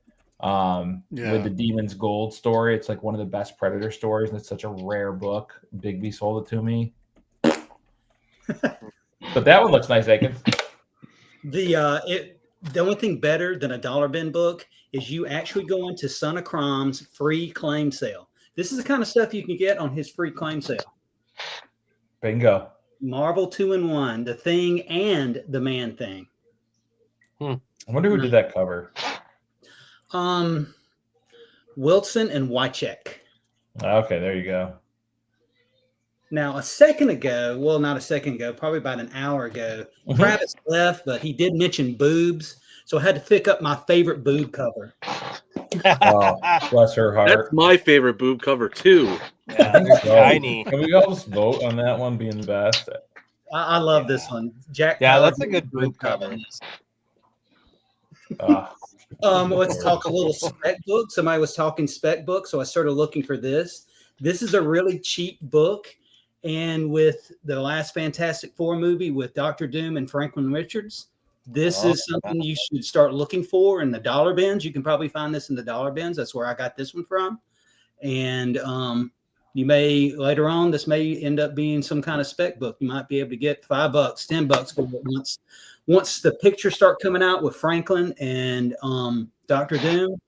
with the Demon's Gold story. It's like one of the best Predator stories, and it's such a rare book. Bigby sold it to me. But that one looks nice, Akins. The only thing better than a dollar bin book is you actually go into Son of Crom's free claim sale. This is the kind of stuff you can get on his free claim sale. Bingo. Marvel 2-in-1, The Thing and the Man-Thing. I wonder who did that cover. Wilson and Wycheck. Okay, there you go. Now, a second ago, well, not a second ago, probably about an hour ago, Travis left, but he did mention boobs. So I had to pick up my favorite boob cover. Oh, bless her heart. That's my favorite boob cover, too. Yeah, they're tiny. Can we all just vote on that one being the best? I love this one. Jack. Yeah, that's a good boob cover. Let's talk a little spec book. Somebody was talking spec book, so I started looking for this. This is a really cheap book. And with the last Fantastic Four movie with Dr. Doom and Franklin Richards, this is something you should start looking for in the dollar bins. You can probably find this in the dollar bins. That's where I got this one from. And you may later on, this may end up being some kind of spec book. You might be able to get $5, $10 for it once the pictures start coming out with Franklin and Dr. Doom.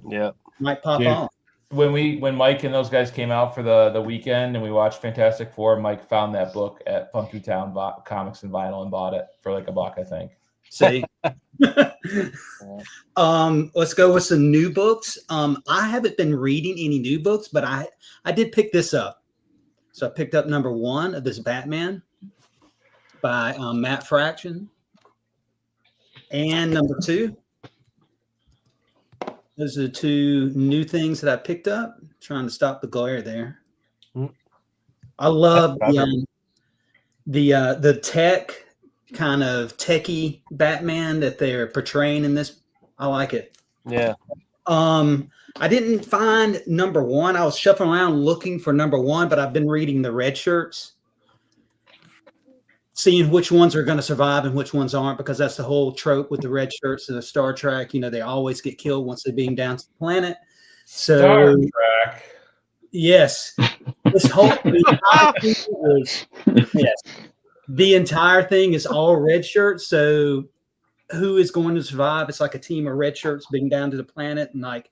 Yeah, might pop off. When Mike and those guys came out for the weekend and we watched Fantastic Four, Mike found that book at Funky Town Comics and Vinyl and bought it for like $1, I think. See, let's go with some new books. I haven't been reading any new books, but I did pick this up. So I picked up #1 of this Batman. by Matt Fraction. And number 2. Those are the 2 new things that I picked up. I'm trying to stop the glare there. I love the tech kind of techie Batman that they're portraying in this. I like it. Yeah. I didn't find number 1. I was shuffling around looking for number 1, but I've been reading the red shirts, seeing which ones are going to survive and which ones aren't, because that's the whole trope with the red shirts in the Star Trek. You know, they always get killed once they beam down to the planet. So, Star Trek. Yes, this whole the entire thing is all red shirts. So, who is going to survive? It's like a team of red shirts being down to the planet, and like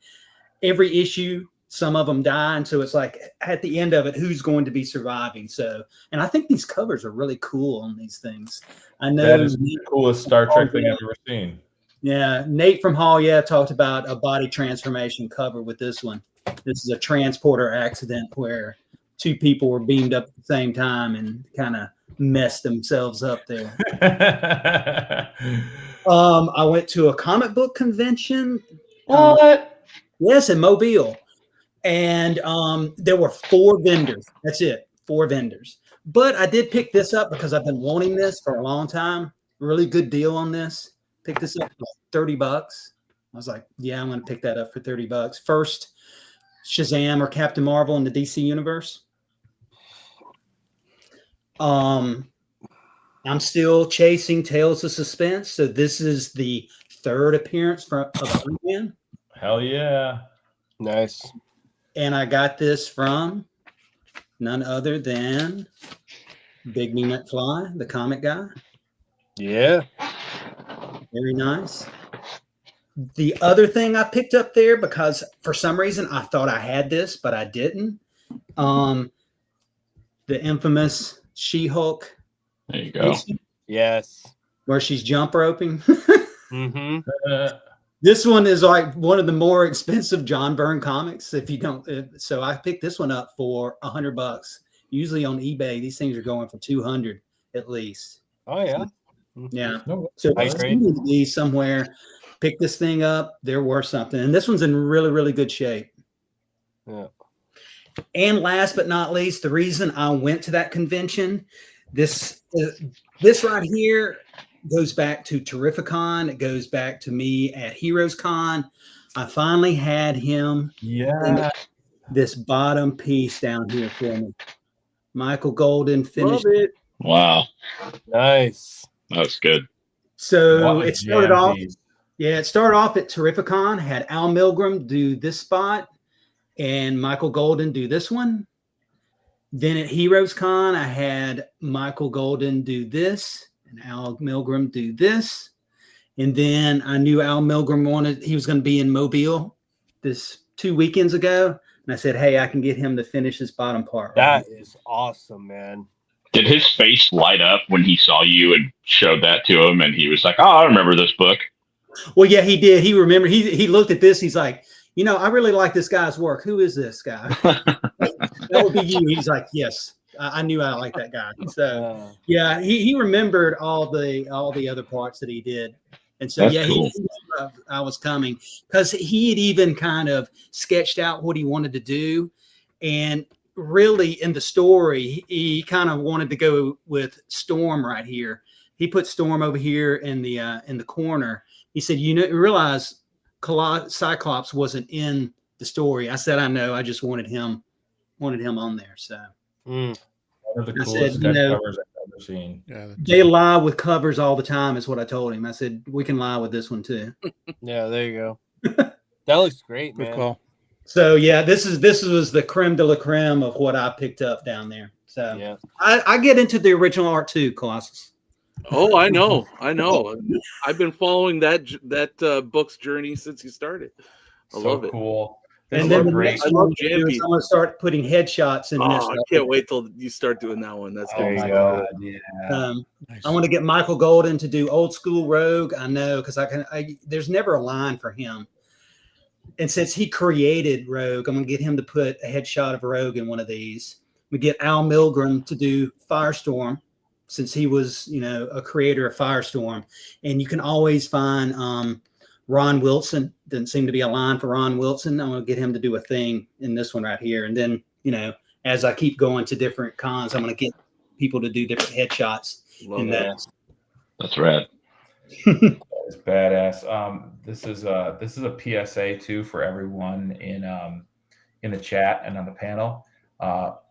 every issue, some of them die, and so it's like at the end of it, who's going to be surviving? So, and I think these covers are really cool on these things. I know that is the coolest Star Trek thing I've ever seen. Yeah, Nate from Hall, talked about a body transformation cover with this one. This is a transporter accident where 2 people were beamed up at the same time and kind of messed themselves up there. I went to a comic book convention. What? Yes, in Mobile. And there were 4 vendors. That's it, 4 vendors. But I did pick this up because I've been wanting this for a long time. Really good deal on this. Picked this up for $30. I was like, yeah, I'm going to pick that up for $30. First Shazam or Captain Marvel in the DC universe. I'm still chasing Tales of Suspense. So this is the 3rd appearance of Iron-Man. Hell yeah. Nice. And I got this from none other than Big Me McFly, the comic guy. Yeah. Very nice. The other thing I picked up there, because for some reason I thought I had this, but I didn't. The infamous She-Hulk. There you go. Yes. Where she's jump roping. Mm-hmm. This one is like one of the more expensive John Byrne comics. If you don't, so I picked this one up for $100. Usually on eBay, these things are going for $200 at least. Oh yeah. Yeah. No, So I if agree. you need to be somewhere, pick this thing up. They're worth something. And this one's in really, really good shape. Yeah. And last but not least, the reason I went to that convention, this right here goes back to Terrificon. It goes back to me at Heroes Con. I finally had him. Yeah. This bottom piece down here for me. Michael Golden finished. Love it. Wow. Nice. That's good. So What a it started jam off. piece. Yeah, it started off at Terrificon. Had Al Milgrom do this spot and Michael Golden do this one. Then at Heroes Con, I had Michael Golden do this and Al Milgrom do this. And then I knew Al Milgrom he was going to be in Mobile this 2 weekends ago. And I said, hey, I can get him to finish this bottom part. That is awesome, man. Did his face light up when he saw you and showed that to him? And he was like, oh, I remember this book. Well, yeah, he did. He remembered. He looked at this. He's like, I really like this guy's work. Who is this guy? That would be you. He's like, yes, I knew I liked that guy. So yeah, he remembered all the other parts that he did. And so, That's yeah, cool. he knew I was coming because he had even kind of sketched out what he wanted to do. And really in the story, he kind of wanted to go with Storm right here. He put Storm over here in the corner. He said, you realize Cyclops wasn't in the story. I said, I know. I just wanted him on there. So One of the I coolest said, sketch covers I've ever seen. Yeah, they lie with covers all the time is what I told him. I said, we can lie with this one too. Yeah, there you go. That looks great, good man. call. So yeah, this was the creme de la creme of what I picked up down there. So Yeah. I get into the original art too, Colossus. Oh, I know. I've been following that book's journey since you started. I love it. Cool. And then the great. next I one love I'm gonna do is Jam I'm going to start putting headshots in this. Oh, I can't wait till you start doing that one. That's Oh gonna my be god, yeah. Nice. I want to get Michael Golden to do old school Rogue. I know because there's never a line for him. And since he created Rogue, I'm going to get him to put a headshot of Rogue in one of these. We get Al Milgrom to do Firestorm. since he was, a creator of Firestorm. And you can always find Ron Wilson. Doesn't seem to be a line for Ron Wilson. I'm going to get him to do a thing in this one right here. And then, as I keep going to different cons, I'm going to get people to do different headshots in that. That's rad. It's badass. This is a PSA too for everyone in the chat and on the panel.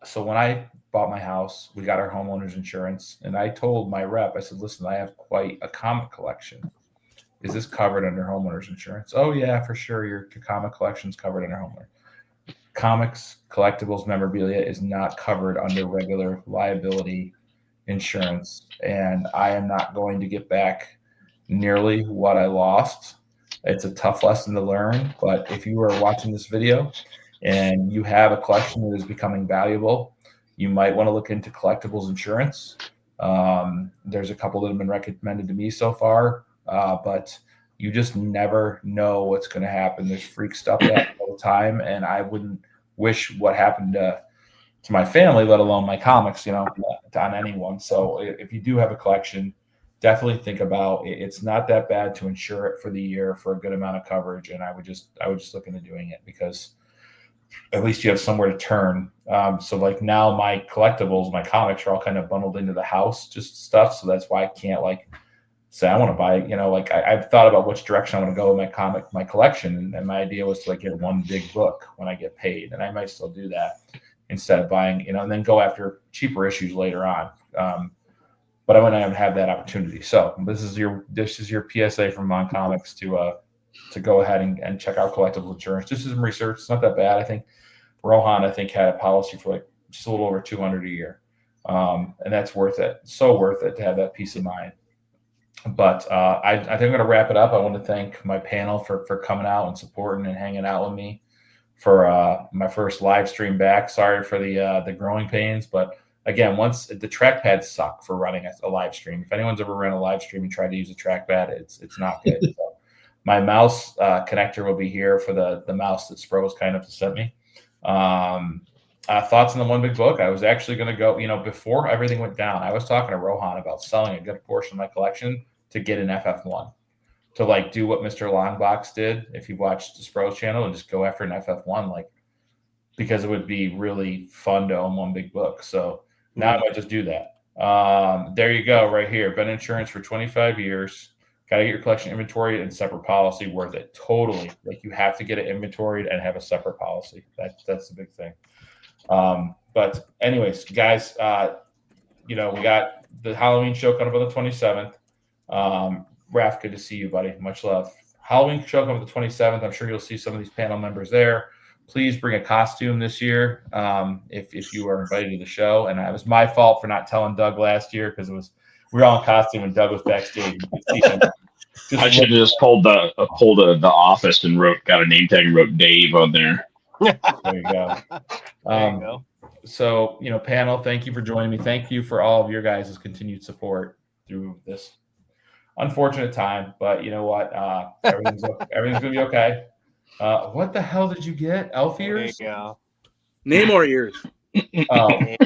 So when I bought my house, we got our homeowners insurance, and I told my rep, I said, "Listen, I have quite a comic collection. Is this covered under homeowners insurance?" "Oh yeah, for sure. Your comic collection's covered under homeowner. Comics, collectibles, memorabilia is not covered under regular liability insurance, and I am not going to get back nearly what I lost. It's a tough lesson to learn, but if you are watching this video and you have a collection that is becoming valuable, you might want to look into collectibles insurance. There's a couple that have been recommended to me so far, but you just never know what's going to happen. There's freak stuff that happens all the time, and I wouldn't wish what happened to my family, let alone my comics, on anyone. So if you do have a collection, definitely think about it. It's not that bad to insure it for the year for a good amount of coverage, and I would just look into doing it because at least you have somewhere to turn. So like now my collectibles, my comics are all kind of bundled into the house, just stuff. So that's why I can't say I want to buy, I've thought about which direction I want to go with my collection. And my idea was to get one big book when I get paid. And I might still do that instead of buying, and then go after cheaper issues later on. But I wouldn't even have that opportunity. So this is your PSA from M.O.N.Comics to go ahead and check out collectible insurance. Just do some research. It's not that bad. I think Rohan, had a policy for just a little over $200 a year. And that's worth it. So worth it to have that peace of mind. But I think I'm going to wrap it up. I want to thank my panel for coming out and supporting and hanging out with me for my first live stream back. Sorry for the growing pains, but again, once the trackpads suck for running a live stream. If anyone's ever run a live stream and tried to use a trackpad, it's not good. So my mouse connector will be here for the mouse that Spro was kind enough to send me. Thoughts on the one big book. I was actually going to go, before everything went down, I was talking to Rohan about selling a good portion of my collection to get an FF1, to do what Mr. Longbox did. If you watched the Spro's channel, and just go after an FF1, because it would be really fun to own one big book. So now I might just do that. There you go, right here. Been insurance for 25 years. Got to get your collection inventoried and separate policy. Worth it. Totally. You have to get it inventoried and have a separate policy. That's the big thing. But anyways, guys, we got the Halloween show coming up on the 27th. Raph, good to see you, buddy. Much love. Halloween show coming up on the 27th. I'm sure you'll see some of these panel members there. Please bring a costume this year if you are invited to the show. And it was my fault for not telling Doug last year because we were all in costume and Doug was backstage. I should have just pulled the office and got a name tag and wrote Dave on there. There you go. There you go. So, panel, thank you for joining me. Thank you for all of your guys' continued support through this unfortunate time. But you know what? Everything's going to be okay. What the hell did you get? Elf ears? There you go. Namor ears. Okay.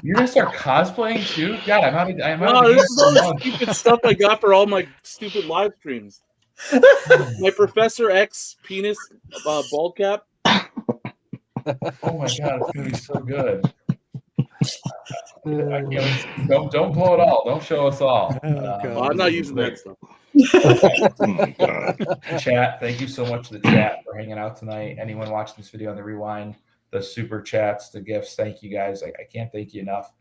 You're gonna start cosplaying too? God, I'm out of this is all the stupid stuff I got for all my stupid live streams. My Professor X penis bald cap. Oh my god, it's gonna be so good. Don't blow it all. Don't show us all. I'm not using that stuff. Chat, thank you so much to the chat for hanging out tonight. Anyone watching this video on the rewind, the super chats, the gifts, thank you guys. I can't thank you enough.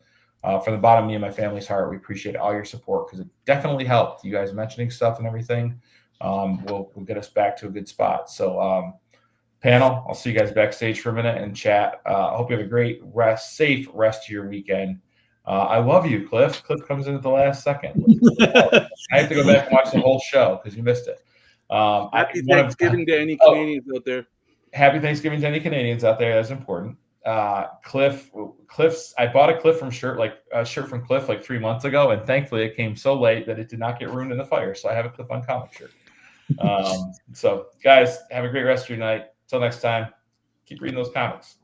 From the bottom of me and my family's heart, we appreciate all your support because it definitely helped. You guys mentioning stuff and everything will get us back to a good spot. So panel, I'll see you guys backstage for a minute and chat. I hope you have a great safe rest of your weekend. I love you, Cliff. Cliff comes in at the last second. I have to go back and watch the whole show because you missed it. Happy Thanksgiving to any Canadians out there. Happy Thanksgiving to any Canadians out there. That's important. Cliff's. I bought a shirt from Cliff 3 months ago, and thankfully it came so late that it did not get ruined in the fire. So I have a Cliff M.O.N.Comics shirt. So guys, have a great rest of your night. Until next time, keep reading those comics.